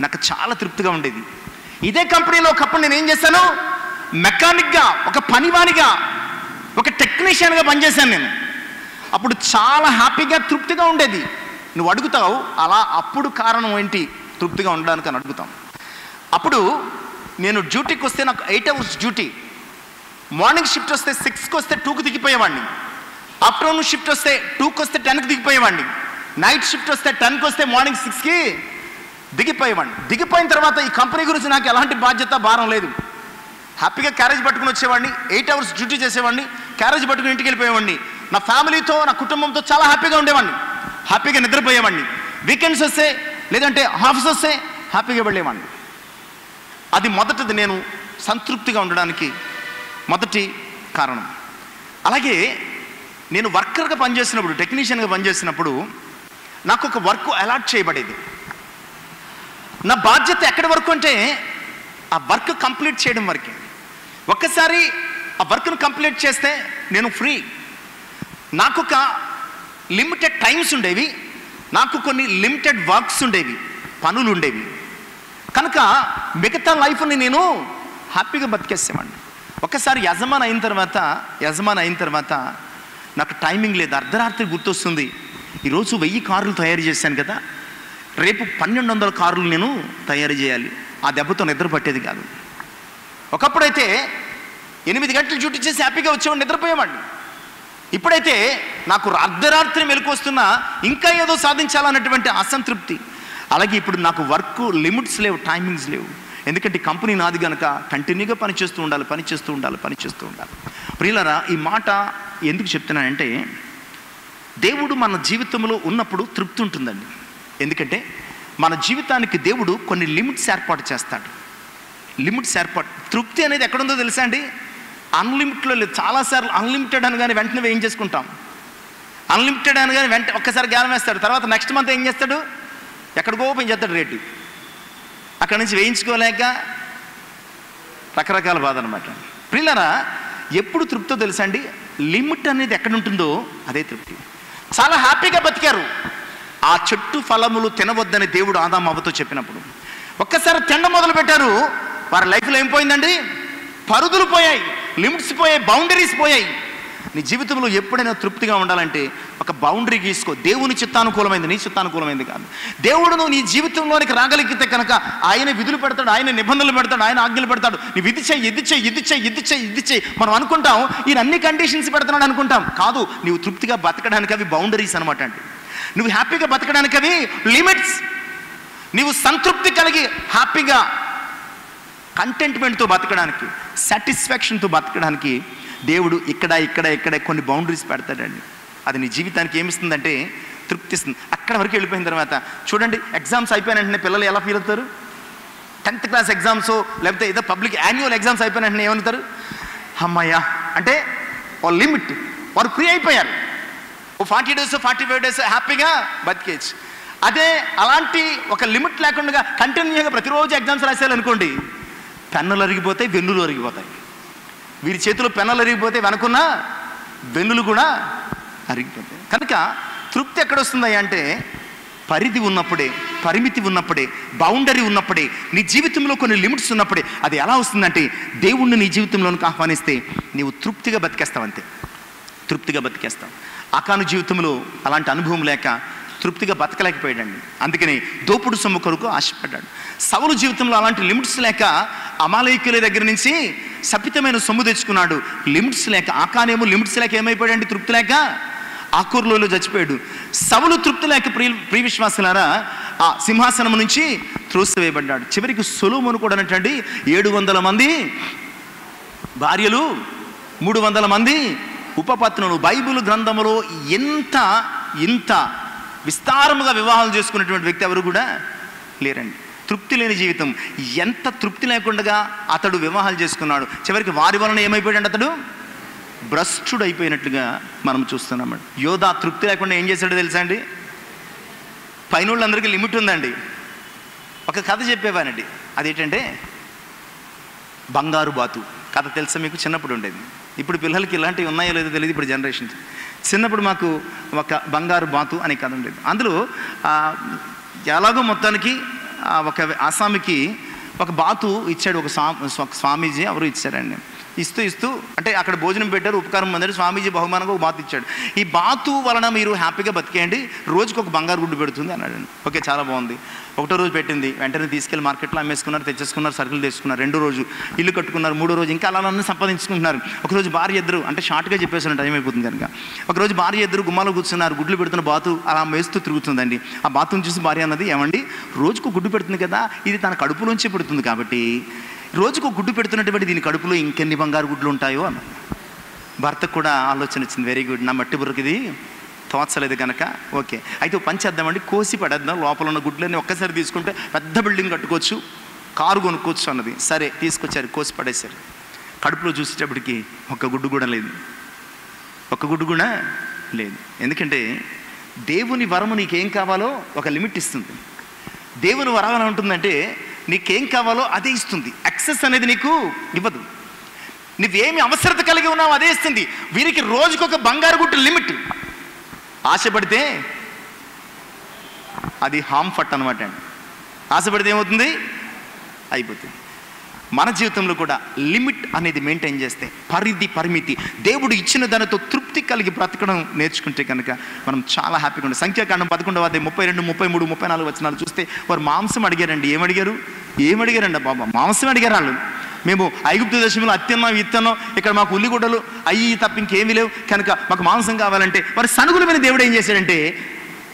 నాకు చాలా తృప్తిగా ఉండేది. ఇదే కంపెనీలో ఒకప్పుడు నేను ఏం చేశాను, మెకానిక్గా, ఒక పనివానిగా, ఒక టెక్నీషియన్గా పనిచేశాను నేను. అప్పుడు చాలా హ్యాపీగా తృప్తిగా ఉండేది. నువ్వు అడుగుతావు అలా అప్పుడు కారణం ఏంటి తృప్తిగా ఉండడానికి అని అడుగుతాం. అప్పుడు నేను డ్యూటీకి వస్తే నాకు 8 అవర్స్ డ్యూటీ. మార్నింగ్ షిఫ్ట్ వస్తే 6కి వస్తే 2కి దిగిపోయేవాడిని. ఆఫ్టర్నూన్ షిఫ్ట్ వస్తే 2కి వస్తే 10కి దిగిపోయేవాడిని. నైట్ షిఫ్ట్ వస్తే 10కి వస్తే మార్నింగ్ 6కి దిగిపోయేవాడిని. దిగిపోయిన తర్వాత ఈ కంపెనీ గురించి నాకు ఎలాంటి బాధ్యత, భారం లేదు. హ్యాపీగా క్యారేజ్ పట్టుకుని వచ్చేవాడిని, 8 అవర్స్ డ్యూటీ చేసేవాడిని, క్యారేజ్ పట్టుకుని ఇంటికి వెళ్ళిపోయేవాడిని. నా ఫ్యామిలీతో, నా కుటుంబంతో చాలా హ్యాపీగా ఉండేవాడిని, హ్యాపీగా నిద్రపోయేవాడిని. వీకెండ్స్ వస్తే లేదంటే హాఫ్స్ వస్తే హ్యాపీగా వెళ్ళేవాడిని. అది మొదటిది, నేను సంతృప్తిగా ఉండడానికి మొదటి కారణం. అలాగే నేను వర్కర్గా పనిచేసినప్పుడు, టెక్నీషియన్గా పనిచేసినప్పుడు నాకు ఒక వర్క్ అలాట్ చేయబడేది. నా బాధ్యత ఎక్కడి వరకు అంటే ఆ వర్క్ కంప్లీట్ చేయడం వరకే. ఒక్కసారి ఆ వర్క్ను కంప్లీట్ చేస్తే నేను ఫ్రీ. నాకు ఒక లిమిటెడ్ టైమ్స్ ఉండేవి, నాకు కొన్ని లిమిటెడ్ వర్క్స్ ఉండేవి, పనులు ఉండేవి. కనుక మిగతా లైఫ్ని నేను హ్యాపీగా బతికేసేవాడిని. ఒక్కసారి యజమాని అయిన తర్వాత నాకు టైమింగ్ లేదు. అర్ధరాత్రి గుర్తొస్తుంది, ఈరోజు 1000 కార్లు తయారు చేశాను కదా, రేపు 1200 కార్లు నేను తయారు చేయాలి. ఆ దెబ్బతో నిద్ర పట్టేది కాదు. ఒకప్పుడైతే 8 గంటలు డ్యూటీ చేసి హ్యాపీగా వచ్చేవాడిని, నిద్రపోయేవాడిని. ఇప్పుడైతే నాకు అర్ధరాత్రి మెలకు వస్తున్నా, ఇంకా ఏదో సాధించాలన్నటువంటి అసంతృప్తి. అలాగే ఇప్పుడు నాకు వర్క్ లిమిట్స్ లేవు, టైమింగ్స్ లేవు. ఎందుకంటే కంపెనీ నాది కనుక కంటిన్యూగా పనిచేస్తూ ఉండాలి. ప్రియులారా, ఈ మాట ఎందుకు చెప్తున్నానంటే, దేవుడు మన జీవితంలో ఉన్నప్పుడు తృప్తి ఉంటుందండి. ఎందుకంటే మన జీవితానికి దేవుడు కొన్ని లిమిట్స్ ఏర్పాటు చేస్తాడు. తృప్తి అనేది ఎక్కడుందో తెలుసా అండి? అన్లిమిటెడ్లో లేదు. చాలాసార్లు అన్లిమిటెడ్ అనగానే వెంటనే వేయించేసుకుంటాం. అన్లిమిటెడ్ అనగానే ఒక్కసారి గ్యాలం వేస్తాడు, తర్వాత నెక్స్ట్ మంత్ ఏం చేస్తాడు, ఎక్కడికో ఓపెన్ చేస్తాడు రేటు. అక్కడి నుంచి వేయించుకోలేక రకరకాల బాధ అనమాట. ప్రియులారా, ఎప్పుడు తృప్తో తెలుసా అండి? లిమిట్ అనేది ఎక్కడ ఉంటుందో అదే తృప్తి. చాలా హ్యాపీగా బతికారు. ఆ చెట్టు ఫలములు తినవద్దని దేవుడు ఆదాము అవ్వతో చెప్పినప్పుడు ఒక్కసారి తినడం మొదలు పెట్టారు. వారి లైఫ్లో ఏం పోయిందండి? పరిధులు పోయాయి, లిమిట్స్ పోయాయి, బౌండరీస్ పోయాయి. నీ జీవితంలో ఎప్పుడైనా తృప్తిగా ఉండాలంటే ఒక బౌండరీ గీసుకో. దేవుని చిత్తానుకూలమైంది, నీ చిత్తానుకూలమైంది కాదు. దేవుడు నువ్వు నీ జీవితంలోనికి రాగలిగితే కనుక ఆయన విధులు పెడతాడు, ఆయన నిబంధనలు పెడతాడు, ఆయన ఆజ్ఞలు పెడతాడు. నువ్వు ఇది చెయ్యి, ఇది చెయ్యి, ఇది చెయ్యి, ఇది చెయ్యి, ఇది చెయ్యి. మనం అనుకుంటాం ఈయన అన్ని కండిషన్స్ పెడతాడు అనుకుంటాం. కాదు, నువ్వు తృప్తిగా బతకడానికి అవి బౌండరీస్ అనమాట అండి. నువ్వు హ్యాపీగా బతకడానికి అవి లిమిట్స్. నువ్వు సంతృప్తి కలిగి హ్యాపీగా కంటెంట్మెంట్తో బతకడానికి, సాటిస్ఫాక్షన్తో బతకడానికి దేవుడు ఇక్కడ కొన్ని బౌండరీస్ పెడతాడండి. అది నీ జీవితానికి ఏమిస్తుందంటే తృప్తి ఇస్తుంది. అక్కడ వరకు వెళ్ళిపోయిన తర్వాత చూడండి, ఎగ్జామ్స్ అయిపోయిన వెంటనే పిల్లలు ఎలా ఫీల్ అవుతారు? 10th క్లాస్ ఎగ్జామ్స్ లేకపోతే ఏదో పబ్లిక్ యాన్యువల్ ఎగ్జామ్స్ అయిపోయిన వెంటనే ఏమవుతారు? అమ్మయ్యా అంటే వాళ్ళ లిమిట్, వారు ఫ్రీ అయిపోయారు. 40 days 45 days హ్యాపీగా బతికేచ్చు. అదే అలాంటి ఒక లిమిట్ లేకుండా కంటిన్యూగా ప్రతిరోజు ఎగ్జామ్స్ రాసేయాలనుకోండి, పెన్నులు అరిగిపోతాయి, వెన్నులు అరిగిపోతాయి. వీరి చేతిలో పెన్నులు అరిగిపోతే వెనుకున్న వెన్నులు కూడా అరిగిపోతాయి. కనుక తృప్తి ఎక్కడ వస్తుందా అంటే పరిధి ఉన్నప్పుడే, పరిమితి ఉన్నప్పుడే, బౌండరీ ఉన్నప్పుడే, నీ జీవితంలో కొన్ని లిమిట్స్ ఉన్నప్పుడే. అది ఎలా వస్తుందంటే దేవుణ్ణి నీ జీవితంలోనికి ఆహ్వానిస్తే నీవు తృప్తిగా బతికేస్తావు, అంతే, తృప్తిగా బతికేస్తావు. ఆకాను జీవితంలో అలాంటి అనుభవం లేక తృప్తిగా బతకలేకపోయాడండి. అందుకని దోపుడు సొమ్ము కొరకు ఆశపడ్డాడు. సౌలు జీవితంలో అలాంటి లిమిట్స్ లేక అమాలేకుల దగ్గర నుంచి శపితమైన సొమ్ము తెచ్చుకున్నాడు. లిమిట్స్ లేక. ఆకానేమో లిమిట్స్ లేక ఏమైపోయాడండి? తృప్తి లేక ఆకూరులో చచ్చిపోయాడు. సౌలు తృప్తి లేక ప్రియ విశ్వాసులారా ఆ సింహాసనం నుంచి త్రోసివేయబడ్డాడు. చివరికి సొలొమోను కూడా అంటండి 700 మంది భార్యలు, 300 మంది ఉపపత్నులు. బైబిల్ గ్రంథంలో ఇంత విస్తారముగా వివాహాలు చేసుకున్నటువంటి వ్యక్తి ఎవరు కూడా లేరండి. తృప్తి లేని జీవితం. ఎంత తృప్తి లేకుండా అతడు వివాహాలు చేసుకున్నాడు. చివరికి వారి వలన ఏమైపోయాడు? అతడు భ్రష్టుడు అయిపోయినట్లుగా మనం చూస్తున్నామండి. యోధా తృప్తి లేకుండా ఏం చేశాడో తెలుసా అండి? పైనోళ్ళందరికీ లిమిట్ ఉందండి. ఒక కథ చెప్పేవానండి. అదేంటంటే బంగారు బాతు కథ తెలుసా మీకు? చిన్నప్పుడు ఉండేది. ఇప్పుడు పిల్లలకి ఇలాంటివి ఉన్నాయో లేదో తెలియదు, ఇప్పుడు జనరేషన్. చిన్నప్పుడు మాకు ఒక బంగారు బాతు అనే కథ ఉండేది. అందులో ఎలాగో మొత్తానికి ఒక ఆసామికి ఒక బాతు ఇచ్చాడు. ఒక స్వామీజీ ఎవరు ఇచ్చారండి. ఇస్తూ అంటే అక్కడ భోజనం పెట్టారు, ఉపకారం పొందారు. స్వామీజీ బహుమానంగా ఒక బాతు ఇచ్చాడు. ఈ బాతు వలన మీరు హ్యాపీగా బతికేయండి, రోజుకి ఒక బంగారు గుడ్డు పెడుతుంది అన్నాడు. ఓకే, చాలా బాగుంది. ఒకటో రోజు పెట్టింది, వెంటనే తీసుకెళ్ళి మార్కెట్లో అమ్మేసుకున్నారు, తెచ్చేసుకున్నారు, సరుకులు తెచ్చుకున్నారు. 2వ రోజు ఇల్లు కట్టుకున్నారు. 3వ రోజు ఇంకా అలా సంపాదించుకుంటున్నారు. ఒకరోజు భార్య ఇద్దరు, అంటే షార్ట్గా చెప్పేసిన టైం అయిపోతుంది కనుక, ఒకరోజు భార్య ఇద్దరు గుమ్మాలో కూర్చున్నారు. గుడ్లు పెడుతున్న బాతు అలా మేస్తూ తిరుగుతుందండి. ఆ బాతుని చూసి భార్య అన్నది, ఏమండి రోజుకు గుడ్డు పెడుతుంది కదా, ఇది తన కడుపులోంచి పెడుతుంది కాబట్టి రోజుకు గుడ్డు పెడుతున్నటువంటి దీని కడుపులో ఇంకెన్ని బంగారు గుడ్లు ఉంటాయో అన్న. భర్తకు కూడా ఆలోచన వచ్చింది, వెరీ గుడ్, నా మట్టి బుర్రకిది తోచలేదు కనుక ఓకే, అయితే పని చేద్దామండి, కోసి పడేద్దాం, లోపల ఉన్న గుడ్లన్నీ ఒక్కసారి తీసుకుంటే పెద్ద బిల్డింగ్ కట్టుకోవచ్చు, కారు కొనుక్కోవచ్చు అన్నది. సరే తీసుకొచ్చారు, కోసి పడేశారు. కడుపులో చూసేటప్పటికి ఒక్క గుడ్డు కూడా లేదు, ఒక్క గుడ్డు కూడా లేదు. ఎందుకంటే దేవుని వరము నీకేం కావాలో ఒక లిమిట్ ఇస్తుంది. దేవుని వరం ఎలా ఉంటుందంటే నీకేం కావాలో అదే ఇస్తుంది, యాక్సెస్ అనేది నీకు ఇవ్వదు. నువ్వేమి అవసరత కలిగి ఉన్నావు అదే ఇస్తుంది. వీరికి రోజుకొక బంగారు గుట్టు లిమిట్. ఆశపడితే అది హామ్ఫట్ అనమాట అండి. ఆశపడితే ఏమవుతుంది? అయిపోతుంది. మన జీవితంలో కూడా లిమిట్ అనేది మెయింటైన్ చేస్తే, పరిమితి దేవుడు ఇచ్చిన దానితో తృప్తి కలిగి బ్రతకడం నేర్చుకుంటే కనుక మనం చాలా హ్యాపీగా ఉంటాం. సంఖ్యాకాండం 11వ అధ్యాయం 32, 33, 34 వచనాలు చూస్తే వారు మాంసం అడిగారండి. ఏమడిగారండి బాబా? మాంసం అడిగారు వాళ్ళు. మేము ఐగుప్తు దేశంలో అత్యన్నం ఇత్తనం, ఇక్కడ మాకు ఉల్లిగడ్డలు అయ్యి తప్ప ఇంకేమీ లేవు కనుక మాకు మాంసం కావాలంటే మరి సనుగుల మీద దేవుడు ఏం చేశాడంటే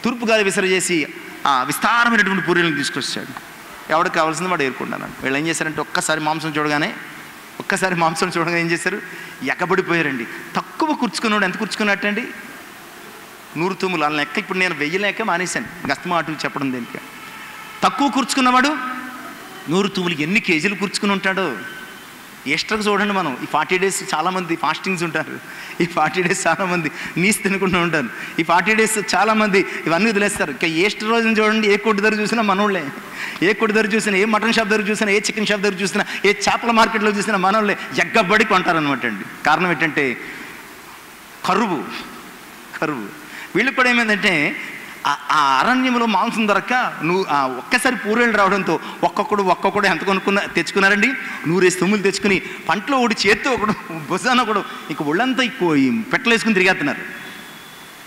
తూర్పు గాలి విసరజేసి ఆ విస్తారమైనటువంటి పూరీలను తీసుకొచ్చాడు. ఎవరికి కావాల్సింది వాడు ఏరుకున్నాను. వీళ్ళు ఏం చేశారంటే ఒక్కసారి మాంసం చూడగానే ఏం చేశారు? ఎక్కబడిపోయారండి. తక్కువ కూర్చుకున్నాడు. ఎంత కూర్చుకున్నట్టండి? 100 తూములు. వాళ్ళ లెక్క ఇప్పుడు నేను వెయ్యలేక మానేశాను, గస్తమా అటు చెప్పడం దేనికి. తక్కువ కూర్చుకున్నవాడు 100 తూములు ఎన్ని కేజీలు కూర్చుకుని ఉంటాడో. ఎక్స్ట్రాగా చూడండి, మనం ఈ 40 days చాలామంది ఫాస్టింగ్స్ ఉంటారు. ఈ 40 days చాలామంది నీసు తినకుండా ఉంటారు. ఈ 40 days చాలామంది ఇవన్నీ వదిలేస్తారు. ఇక ఈస్టర్ రోజున చూడండి, ఏ కొట్టు దగ్గర చూసినా మనోళ్ళే, ఏ కొట్టు దగ్గర చూసినా, ఏ మటన్ షాప్ దగ్గర చూసినా, ఏ చికెన్ షాప్ దగ్గర చూసినా, ఏ చేపల మార్కెట్లో చూసినా మనోళ్ళే ఎగ్గబడి కొంటారనమాట అండి. కారణం ఏంటంటే కరువు. వీళ్ళకి కూడా ఏమైందంటే ఆ అరణ్యంలో మాంసం దొరక్క నువ్వు ఒక్కసారి పూరేళ్ళు రావడంతో ఒక్కొక్కడు ఎంత తెచ్చుకున్నారండి, 100 తుమ్ములు తెచ్చుకుని పంటలో ఒకటి చేత్తో ఒకడు భుజాన ఒకడు ఇంక ఒళ్ళంతా పెట్టలేసుకుని తిరిగేస్తున్నారు.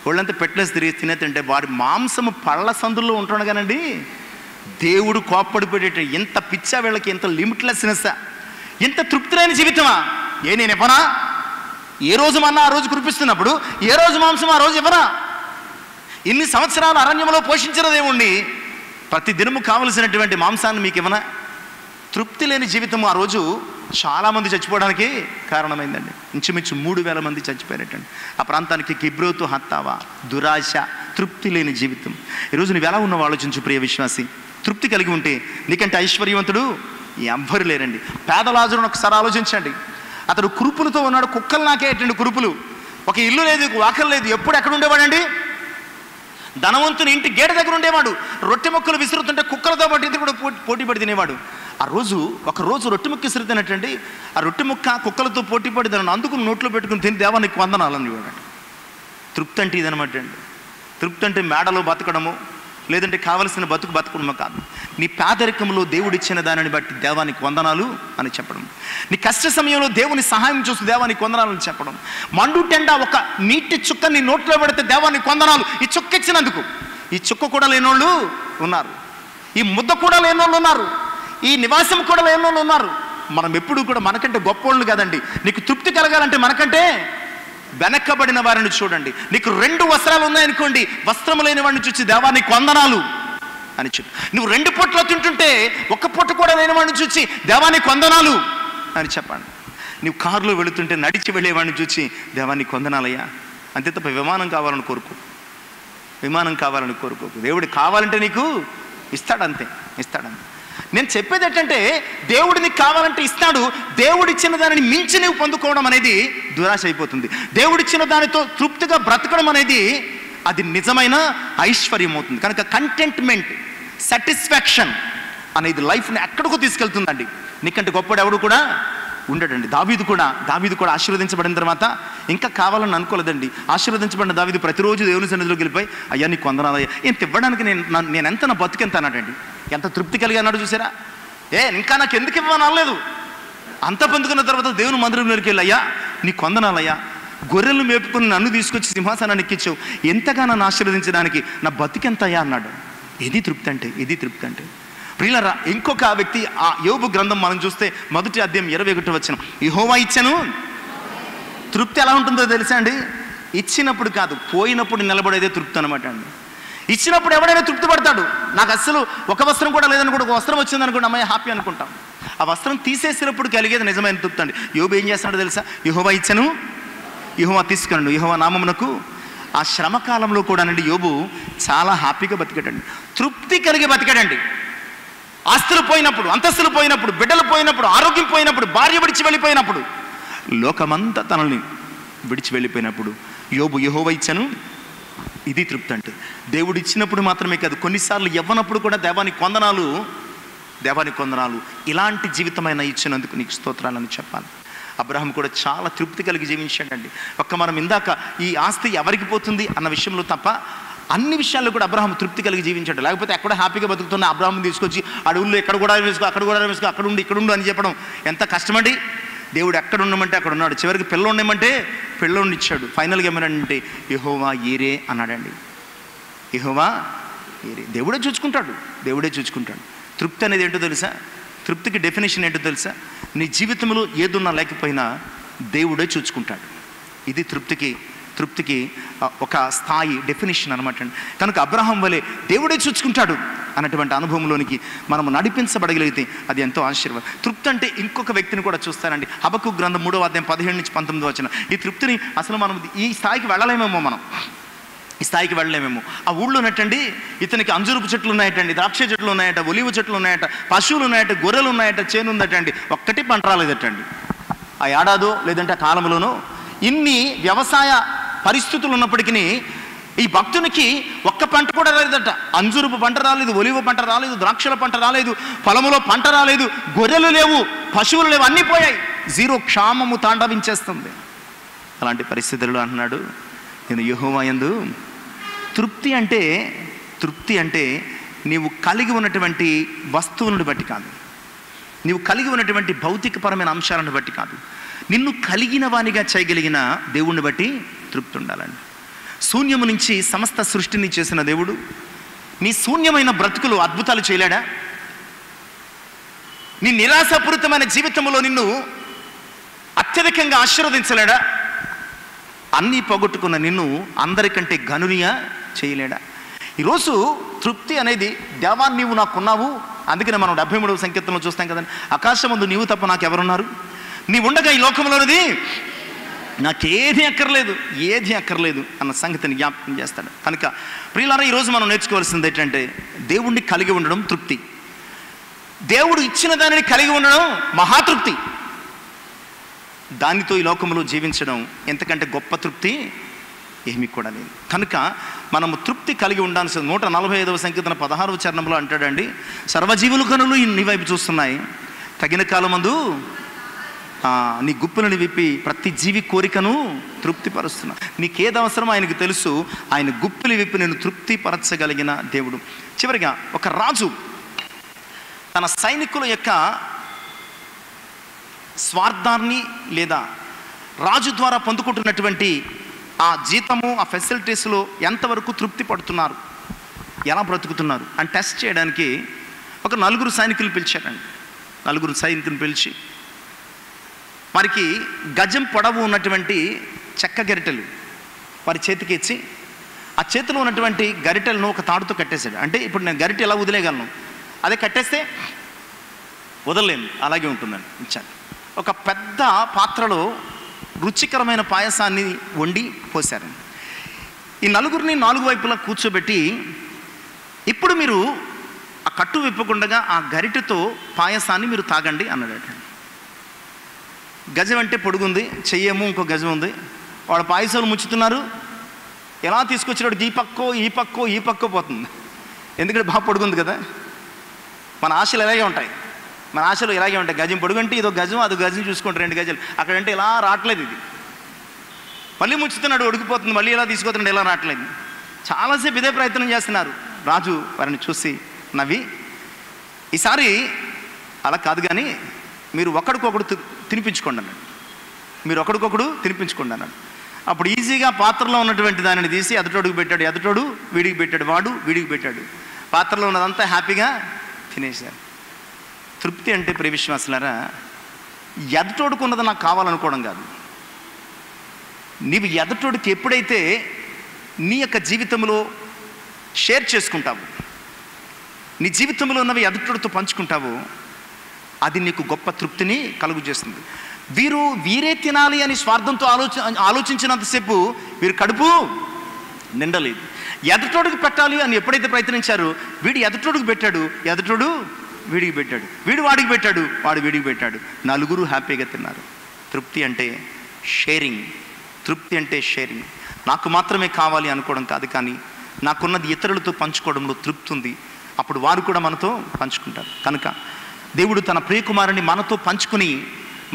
ఒళ్ళంతా పెట్టలేసి తినేస్తుంటే వాడి మాంసము పళ్ళ సందుల్లో ఉంటుండగానండి దేవుడు కోప్పడిపోయేట ఎంత పిచ్చా వీళ్ళకి, ఎంత లిమిట్లెస్నెస్, ఎంత తృప్తిలేని జీవితమా. నేను ఇవ్వనా? ఏ రోజు మన్నా ఆ రోజు కురిపిస్తున్నప్పుడు ఏ రోజు మాంసం ఆ రోజు ఇవ్వనా? ఇన్ని సంవత్సరాలు అరణ్యంలో పోషించిన దేవుణ్ణి ప్రతి దినము కావలసినటువంటి మాంసాన్ని మీకు ఇవ్వనా? తృప్తి లేని జీవితం ఆ రోజు చాలామంది చచ్చిపోవడానికి కారణమైందండి. ఇంచుమించు 3000 మంది చచ్చిపోయినట్టండి. ఆ ప్రాంతానికి కిబ్రోతు హత్తావా, దురాశ, తృప్తి లేని జీవితం. ఈరోజు నువ్వు ఎలా ఉన్నావు ఆలోచించు ప్రియ విశ్వాసి. తృప్తి కలిగి ఉంటే నీకంటే ఐశ్వర్యవంతుడు ఎవ్వరు లేరండి. పేద లాజరును ఒకసారి ఆలోచించండి. అతడు కురుపులతో ఉన్నాడు, కుక్కలు నాకేటండి కురుపులు, ఒక ఇల్లు లేదు, వాకలు లేదు. ఎప్పుడు ఎక్కడ ఉండేవాడండి? ధనవంతుని ఇంటి గేట దగ్గర ఉండేవాడు. రొట్టె ముక్కలు విసురుతుంటే కుక్కలతో పాటు ఇది కూడా పోటీ పడి తినేవాడు. ఒక రోజు రొట్టె ముక్క విసిరితేనట్టండి, ఆ రొట్టె ముక్క కుక్కలతో పోటీ పడి దాన్ని అందుకుని నోట్లో పెట్టుకుని తిని దేవానికి వందనాలని వాడు. తృప్తి అంటే ఇదనమాట అండి. తృప్తి అంటే మేడలో బతకడము, లేదంటే కావలసిన బతకడము కాదు. నీ పేదరికంలో దేవుడిచ్చిన దానిని బట్టి దేవానికి వందనాలు అని చెప్పడం, నీ కష్ట సమయంలో దేవుని సహాయం చూస్తూ దేవానికి వందనాలు అని చెప్పడం, మండుటెండ ఒక నీటి చుక్క నీ నోట్లో పెడితే దేవానికి వందనాలు, ఈ చుక్క ఇచ్చినందుకు. ఈ చుక్క కూడా లేనోళ్ళు ఉన్నారు, ఈ ముద్ద కూడా లేనోళ్ళు ఉన్నారు, ఈ నివాసం కూడా లేనోళ్ళు ఉన్నారు. మనం ఎప్పుడు కూడా మనకంటే గొప్పోళ్ళు కాదండి. నీకు తృప్తి కలగాలంటే మనకంటే వెనక్కబడిన వారిని చూడండి. నీకు 2 వస్త్రాలు ఉన్నాయనుకోండి, వస్త్రము లేని వాడిని చూసి దేవానికి వందనాలు అని చెప్పి, నువ్వు 2 పూటలు తింటుంటే 1 పూట కూడా లేని వాడిని చూసి దేవానికి వందనాలు అని చెప్పండి. నువ్వు కారులో వెళుతుంటే నడిచి వెళ్ళేవాడిని చూసి దేవానికి వందనాలయ్యా. అంతే తప్ప విమానం కావాలని కోరుకోకు. దేవుడు కావాలంటే నీకు ఇస్తాడంతే. నేను చెప్పేది ఏంటంటే దేవుడు నీకు కావాలంటే ఇస్తాడు. దేవుడిచ్చిన దానిని మించి నువ్వు పొందుకోవడం అనేది దురాశ అయిపోతుంది. దేవుడిచ్చిన దానితో తృప్తిగా బ్రతకడం అనేది అది నిజమైన ఐశ్వర్యం అవుతుంది. కనుక కంటెంట్మెంట్, సాటిస్ఫాక్షన్ అనేది లైఫ్ని ఎక్కడికో తీసుకెళ్తుందండి. నీకంటే గొప్పడు ఎవడు కూడా ఉండడండి. దావీదు కూడా ఆశీర్వదించబడిన తర్వాత ఇంకా కావాలని అనుకోలేదండి. ఆశీర్వదించబడిన దావీదు ప్రతిరోజు దేవుని సన్నిధిలోకి వెళ్ళిపోయి, అయ్యా నీకు వందనాలయ్యా, ఇంత ఇవ్వడానికి నేను ఎంత, నా బతుకెంత అన్నాడండి. ఎంత తృప్తి కలిగి అన్నాడు చూసారా. ఇంకా నాకు ఎందుకు ఇవ్వనలేదు. అంత పొందుకున్న తర్వాత దేవుని మందిరంలోకి వెళ్ళి, అయ్యా నీకు వందనాలయ్యా, గొర్రెలు మేపుకుని నన్ను తీసుకొచ్చి సింహాసనాన్ని ఎక్కించావు, ఎంతగా నన్ను ఆశీర్వదించడానికి నా బతికెంత అయ్యా అన్నాడు. ఇది తృప్తి అంటే. ప్రియులారా, ఇంకొక వ్యక్తి, ఆ యోబు గ్రంథం మనం చూస్తే 1వ అధ్యాయం 21వ వచనం, యెహోవా ఇచ్చెను. తృప్తి ఎలా ఉంటుందో తెలుసా అండి? ఇచ్చినప్పుడు కాదు, పోయినప్పుడు నిలబడేదే తృప్తి అనమాట అండి. ఇచ్చినప్పుడు ఎవడైనా తృప్తి పడతాడు. నాకు అస్సలు ఒక వస్త్రం కూడా లేదనుకోండి, ఒక వస్త్రం వచ్చింది అనుకోండి, అమ్మాయి హ్యాపీ అనుకుంటాం. ఆ వస్త్రం తీసేసినప్పుడు కలిగేది నిజమైన తృప్తి అండి. యోబు ఏం చేస్తాడో తెలుసా? యెహోవా ఇచ్చెను, యెహోవా తీసుకున్నాడు, యెహోవా నామమునకు. ఆ శ్రమకాలంలో కూడా అండి యోబు చాలా హ్యాపీగా బతికాడండి, తృప్తి కలిగి బతికాడండి. ఆస్తులు పోయినప్పుడు, అంతస్తులు పోయినప్పుడు, బిడ్డలు పోయినప్పుడు, ఆరోగ్యం పోయినప్పుడు, భార్య విడిచి వెళ్ళిపోయినప్పుడు, లోకమంతా తనని విడిచి వెళ్ళిపోయినప్పుడు యోబు యెహోవా ఇచ్చెను, ఇది తృప్తి అంటే. దేవుడు ఇచ్చినప్పుడు మాత్రమే కాదు, కొన్నిసార్లు ఇవ్వనప్పుడు కూడా దేవానికి వందనాలు. ఇలాంటి జీవితమైన ఇచ్చినందుకు నీకు స్తోత్రాలని చెప్పాలి. అబ్రహాం కూడా చాలా తృప్తి కలిగి జీవించాడండి. మనం ఇందాక ఈ ఆస్తి ఎవరికి పోతుంది అన్న విషయంలో తప్ప అన్ని విషయాల్లో కూడా అబ్రహాం తృప్తి కలిగి జీవించాడు. లేకపోతే ఎక్కడ హ్యాపీగా బతుకుతున్న అబ్రహాం తీసుకొచ్చి అడవుల్లో అక్కడ కూడా వేసుకో, అక్కడ ఉండి ఇక్కడ ఉండు అని చెప్పడం ఎంత కష్టమండి. దేవుడు ఎక్కడ ఉండమంటే అక్కడ ఉన్నాడు. చివరికి పిల్ల ఉండమంటే పిల్లోడిని ఇచ్చాడు. ఫైనల్గా ఏమన్నాడంటే యెహోవా ఈరే అన్నాడండి. యెహోవా ఈరే, దేవుడే చూసుకుంటాడు. తృప్తి అనేది ఏంటో తెలుసా? తృప్తికి డెఫినేషన్ ఏంటో తెలుసా? నీ జీవితంలో ఏదున్నా లేకపోయినా దేవుడే చూసుకుంటాడు. ఇది తృప్తికి ఒక స్థాయి డెఫినేషన్ అనమాట అండి. కనుక అబ్రహాం వలె దేవుడే చూసుకుంటాడు అన్నటువంటి అనుభవంలోనికి మనం నడిపించబడగలిగితే అది ఎంతో ఆశీర్వాదం. తృప్తి అంటే ఇంకొక వ్యక్తిని కూడా చూస్తానండి. హబక్కు గ్రంథం 3వ అధ్యాయం 17 నుంచి 19 వచనం. ఈ తృప్తిని అసలు మనం ఈ స్థాయికి వెళ్ళలేమేమో. ఆ ఊళ్ళో ఉన్నట్టండి ఇతనికి అంజూరపు చెట్లు ఉన్నాయటండి, ద్రాక్ష చెట్లు ఉన్నాయట, ఒలివ చెట్లు ఉన్నాయట, పశువులు ఉన్నాయట, గొర్రెలు ఉన్నాయట, చేను ఉందటండి. ఒక్కటి పంట రాలేదటండి. ఆ ఏడాదో లేదంటే ఆ కాలంలోనూ ఇన్ని వ్యవసాయ పరిస్థితులు ఉన్నప్పటికీ ఈ భక్తునికి ఒక్క పంట కూడా రాలేదట. అంజూరపు పంట రాలేదు, ఒలివ పంట రాలేదు, ద్రాక్షల పంట రాలేదు, పొలములో పంట రాలేదు, గొర్రెలు లేవు, పశువులు లేవు, అన్నీ పోయాయి. 0 క్షామము తాండవించేస్తుంది. అలాంటి పరిస్థితుల్లో అంటున్నాడు, నేను యెహోవా యందు తృప్తి అంటే తృప్తి అంటే నీవు కలిగి ఉన్నటువంటి వస్తువులను బట్టి కాదు, నీవు కలిగి ఉన్నటువంటి భౌతికపరమైన అంశాలను బట్టి కాదు, నిన్ను కలిగిన వానిగా చేయగలిగిన దేవుణ్ణి బట్టి తృప్తి ఉండాలండి. శూన్యము నుంచి సమస్త సృష్టిని చేసిన దేవుడు నీ శూన్యమైన బ్రతుకులు అద్భుతాలు చేయలేడా? నీ నిరాశాపూరితమైన జీవితంలో నిన్ను అత్యధికంగా ఆశీర్వదించలేడా? అన్నీ పోగొట్టుకున్న నిన్ను అందరికంటే గనునిగా చేయలేడా? ఈరోజు తృప్తి అనేది దేవా నీవు నాకున్నావు, అందుకనే మనం 73వ సంకీర్తనలో చూస్తాం కదండి, ఆకాశమందు నీవు తప్ప నాకు ఎవరున్నారు, నీ ఉండగా ఈ లోకంలోనిది నాకేది అక్కర్లేదు, ఏది అక్కర్లేదు అన్న సంగతిని జ్ఞాపకం చేస్తాడు. కనుక ప్రియులారా, ఈరోజు మనం నేర్చుకోవాల్సింది ఏంటంటే దేవుణ్ణి కలిగి ఉండడం తృప్తి, దేవుడు ఇచ్చిన దానిని కలిగి ఉండడం మహాతృప్తి. దానితో ఈ లోకంలో జీవించడం ఎంతకంటే గొప్ప తృప్తి ఏమీ కూడా లేదు. కనుక మనము తృప్తి కలిగి ఉండాల్సింది. 145వ సంకీర్తన 16వ చరణంలో అంటాడండి, సర్వజీవుల కనులు నీ వైపు చూస్తున్నాయి, తగిన కాలమందు నీ గుప్పులను విప్పి ప్రతి జీవి కోరికను తృప్తిపరుస్తున్నా. నీకేది అవసరమో ఆయనకు తెలుసు, ఆయన గుప్పులు విప్పి నేను తృప్తిపరచగలిగిన దేవుడు. చివరిగా ఒక రాజు తన సైనికుల యొక్క స్వార్థాన్ని లేదా రాజు ద్వారా పొందుకుంటున్నటువంటి ఆ జీతము, ఆ ఫెసిలిటీస్లో ఎంతవరకు తృప్తి పడుతున్నారు, ఎలా బ్రతుకుతున్నారు అని టెస్ట్ చేయడానికి ఒక 4 సైనికులు పిలిచారండి. 4 సైనికులను పిలిచి వారికి గజం పొడవు ఉన్నటువంటి చెక్క గరిటెలు వారి చేతికి ఇచ్చి ఆ చేతిలో ఉన్నటువంటి గరిటెలను ఒక తాడుతో కట్టేశాడు. అంటే ఇప్పుడు నేను గరిటె ఎలా వదిలేయగలను, అదే కట్టేస్తే వదలలేను, అలాగే ఉంటుందని ఇచ్చాను. ఒక పెద్ద పాత్రలో రుచికరమైన పాయసాన్ని వండి పోశారు. ఈ 4 4 వైపులా కూర్చోబెట్టి ఇప్పుడు మీరు ఆ కట్టు విప్పకుండా ఆ గరిటెతో పాయసాన్ని మీరు తాగండి అన్నాడట. గజం అంటే పొడుగుంది, చెయ్యేమో ఇంకో గజం ఉంది, వాడు పాయసాలు ముంచుతున్నారు. ఎలా తీసుకొచ్చినాడు, ఈ పక్కో పోతుంది, ఎందుకంటే బాగా పొడుగుంది కదా. మన ఆశలు ఇలాగే ఉంటాయి, మన ఆశలు ఇలాగే ఉంటాయి. గజం పొడుగంటే ఇదో గజం, అదో గజం చూసుకోండి, 2 గజాలు అక్కడంటే ఇలా రావట్లేదు, ఇది మళ్ళీ ముంచుతున్నాడు, ఉడికిపోతుంది, మళ్ళీ ఇలా తీసుకొస్తున్నాడు, ఇలా రావట్లేదు. చాలాసేపు ఇదే ప్రయత్నం చేస్తున్నారు. రాజు వారిని చూసి నవ్వి, ఈసారి అలా కాదు కానీ మీరు ఒకడికొకడు తినిపించుకోండి అన్నాడు. మీరు ఒకడికొకడు తినిపించుకోండి అన్నాడు. అప్పుడు ఈజీగా పాత్రలో ఉన్నటువంటి దానిని తీసి ఎదుటోడికి పెట్టాడు, ఎదుటోడు వీడికి పెట్టాడు, వాడు వీడికి పెట్టాడు, పాత్రలో ఉన్నదంతా హ్యాపీగా తినేశారు. తృప్తి అంటే ప్రియ విశ్వాసులారా, ఎదుటోడుకు ఉన్నది నాకు కావాలనుకోవడం కాదు. నీవు ఎదుటోడికి ఎప్పుడైతే నీ యొక్క జీవితంలో షేర్ చేసుకుంటావు, నీ జీవితంలో ఉన్నవి ఎదుటోడితో పంచుకుంటావు, అది నీకు గొప్ప తృప్తిని కలుగు చేస్తుంది. వీరే తినాలి అని స్వార్థంతో ఆలోచించినంతసేపు వీరు కడుపు నిండలేదు. ఎదుటోడికి పెట్టాలి అని ఎప్పుడైతే ప్రయత్నించారో వీడు ఎదుటోడికి పెట్టాడు, ఎదుటోడు వీడికి పెట్టాడు, వీడు వాడికి పెట్టాడు, వాడు వీడికి పెట్టాడు, 4 హ్యాపీగా తిన్నారు. తృప్తి అంటే షేరింగ్. తృప్తి అంటే షేరింగ్. నాకు మాత్రమే కావాలి అనుకోవడం కాదు, కానీ నాకున్నది ఇతరులతో పంచుకోవడంలో తృప్తి ఉంది. అప్పుడు వారు కూడా మనతో పంచుకుంటారు. కనుక దేవుడు తన ప్రియకుమారుని మనతో పంచుకుని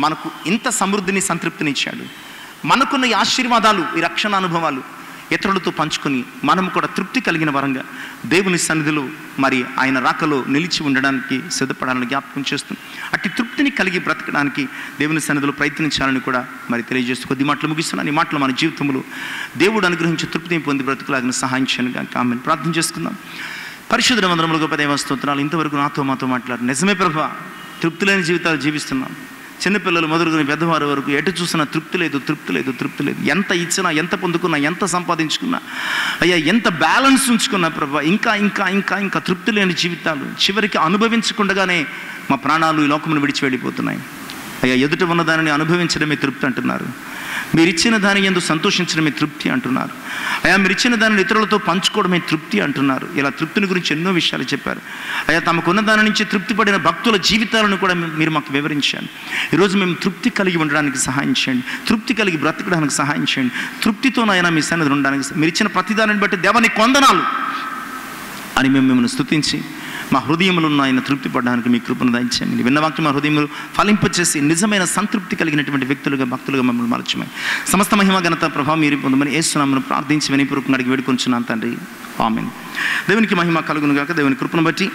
మనకు ఇంత సమృద్ధిని, సంతృప్తిని ఇచ్చాడు. మనకున్న ఈ ఆశీర్వాదాలు, ఈ రక్షణ అనుభవాలు ఇతరులతో పంచుకొని మనం కూడా తృప్తి కలిగిన వరంగా దేవుని సన్నిధిలో మరి ఆయన రాకలో నిలిచి ఉండడానికి సిద్ధపడాలని జ్ఞాపకం చేస్తుంది. అట్టి తృప్తిని కలిగి బ్రతకడానికి దేవుని సన్నిధిలో ప్రయత్నించాలని కూడా మరి తెలియజేస్తూ కొద్ది మాటలు ముగిస్తున్నాను. ఈ మాటలు మన జీవితంలో దేవుడు అనుగ్రహించి తృప్తిని పొంది బ్రతుకులాగిన సహాయం చేయను ఆమెను ప్రార్థన చేసుకుందాం. పరిశుద్ధ వందనములు, గొప్ప దేవ స్తోత్రాలు. ఇంతవరకు మాతో మాట్లాడు. నిజమే ప్రభువా, తృప్తి లేని జీవితాలు జీవిస్తున్నాం. చిన్నపిల్లలు మొదలుకొని పెద్దవారి వరకు ఎటు చూసినా తృప్తి లేదు. ఎంత ఇచ్చినా, ఎంత పొందుకున్నా, ఎంత సంపాదించుకున్నా, అయ్యా ఎంత బ్యాలెన్స్ ఉంచుకున్నా ప్రభా, ఇంకా తృప్తి లేని జీవితాలు చివరికి అనుభవించకుండానే మా ప్రాణాలు ఈ లోకమును విడిచి వెళ్ళిపోతున్నాయి. అయ్యా ఎదుట ఉన్న దానిని అనుభవించడమే తృప్తి అంటున్నారు. మీరు ఇచ్చిన దాని యందు సంతోషించడమే తృప్తి అంటున్నారు. అయ్యా మీరు ఇచ్చిన దానిని ఇతరులతో పంచుకోవడమే తృప్తి అంటున్నారు. ఇలా తృప్తిని గురించి ఎన్నో విషయాలు చెప్పారు. అయ్యా తమకున్న దాని నుంచి తృప్తి పడిన భక్తుల జీవితాలను కూడా మీరు మాకు వివరించండి. ఈరోజు మేము తృప్తి కలిగి ఉండడానికి సహాయం చేయండి, తృప్తి కలిగి బ్రతకడానికి సహాయం చేయండి. తృప్తితోనైనా మీ సన్నిధిలో ఉండడానికి మీరు ఇచ్చిన ప్రతిదానిని బట్టి దేవానికి వందనాలు. అని మేము మిమ్మల్ని స్తుతించి మా హృదయంలో ఉన్న ఆయన తృప్తి పడడానికి మీ కృపను దయచేయండి. విన్న వాక్యం మా హృదయంలో ఫలింపచేసి నిజమైన సంతృప్తి కలిగినటువంటి వ్యక్తులుగా, భక్తులుగా మమ్మల్ని మలచమని, సమస్త మహిమ ఘనత ప్రభావం మీరు పొందమని యేసు నామమున ప్రార్థించి వినయపూర్వకంగా అడిగి వేడుకొంచున్నాను తండ్రి. ఆమేన్. దేవునికి మహిమ కలుగును గాక. దేవుని కృపను బట్టి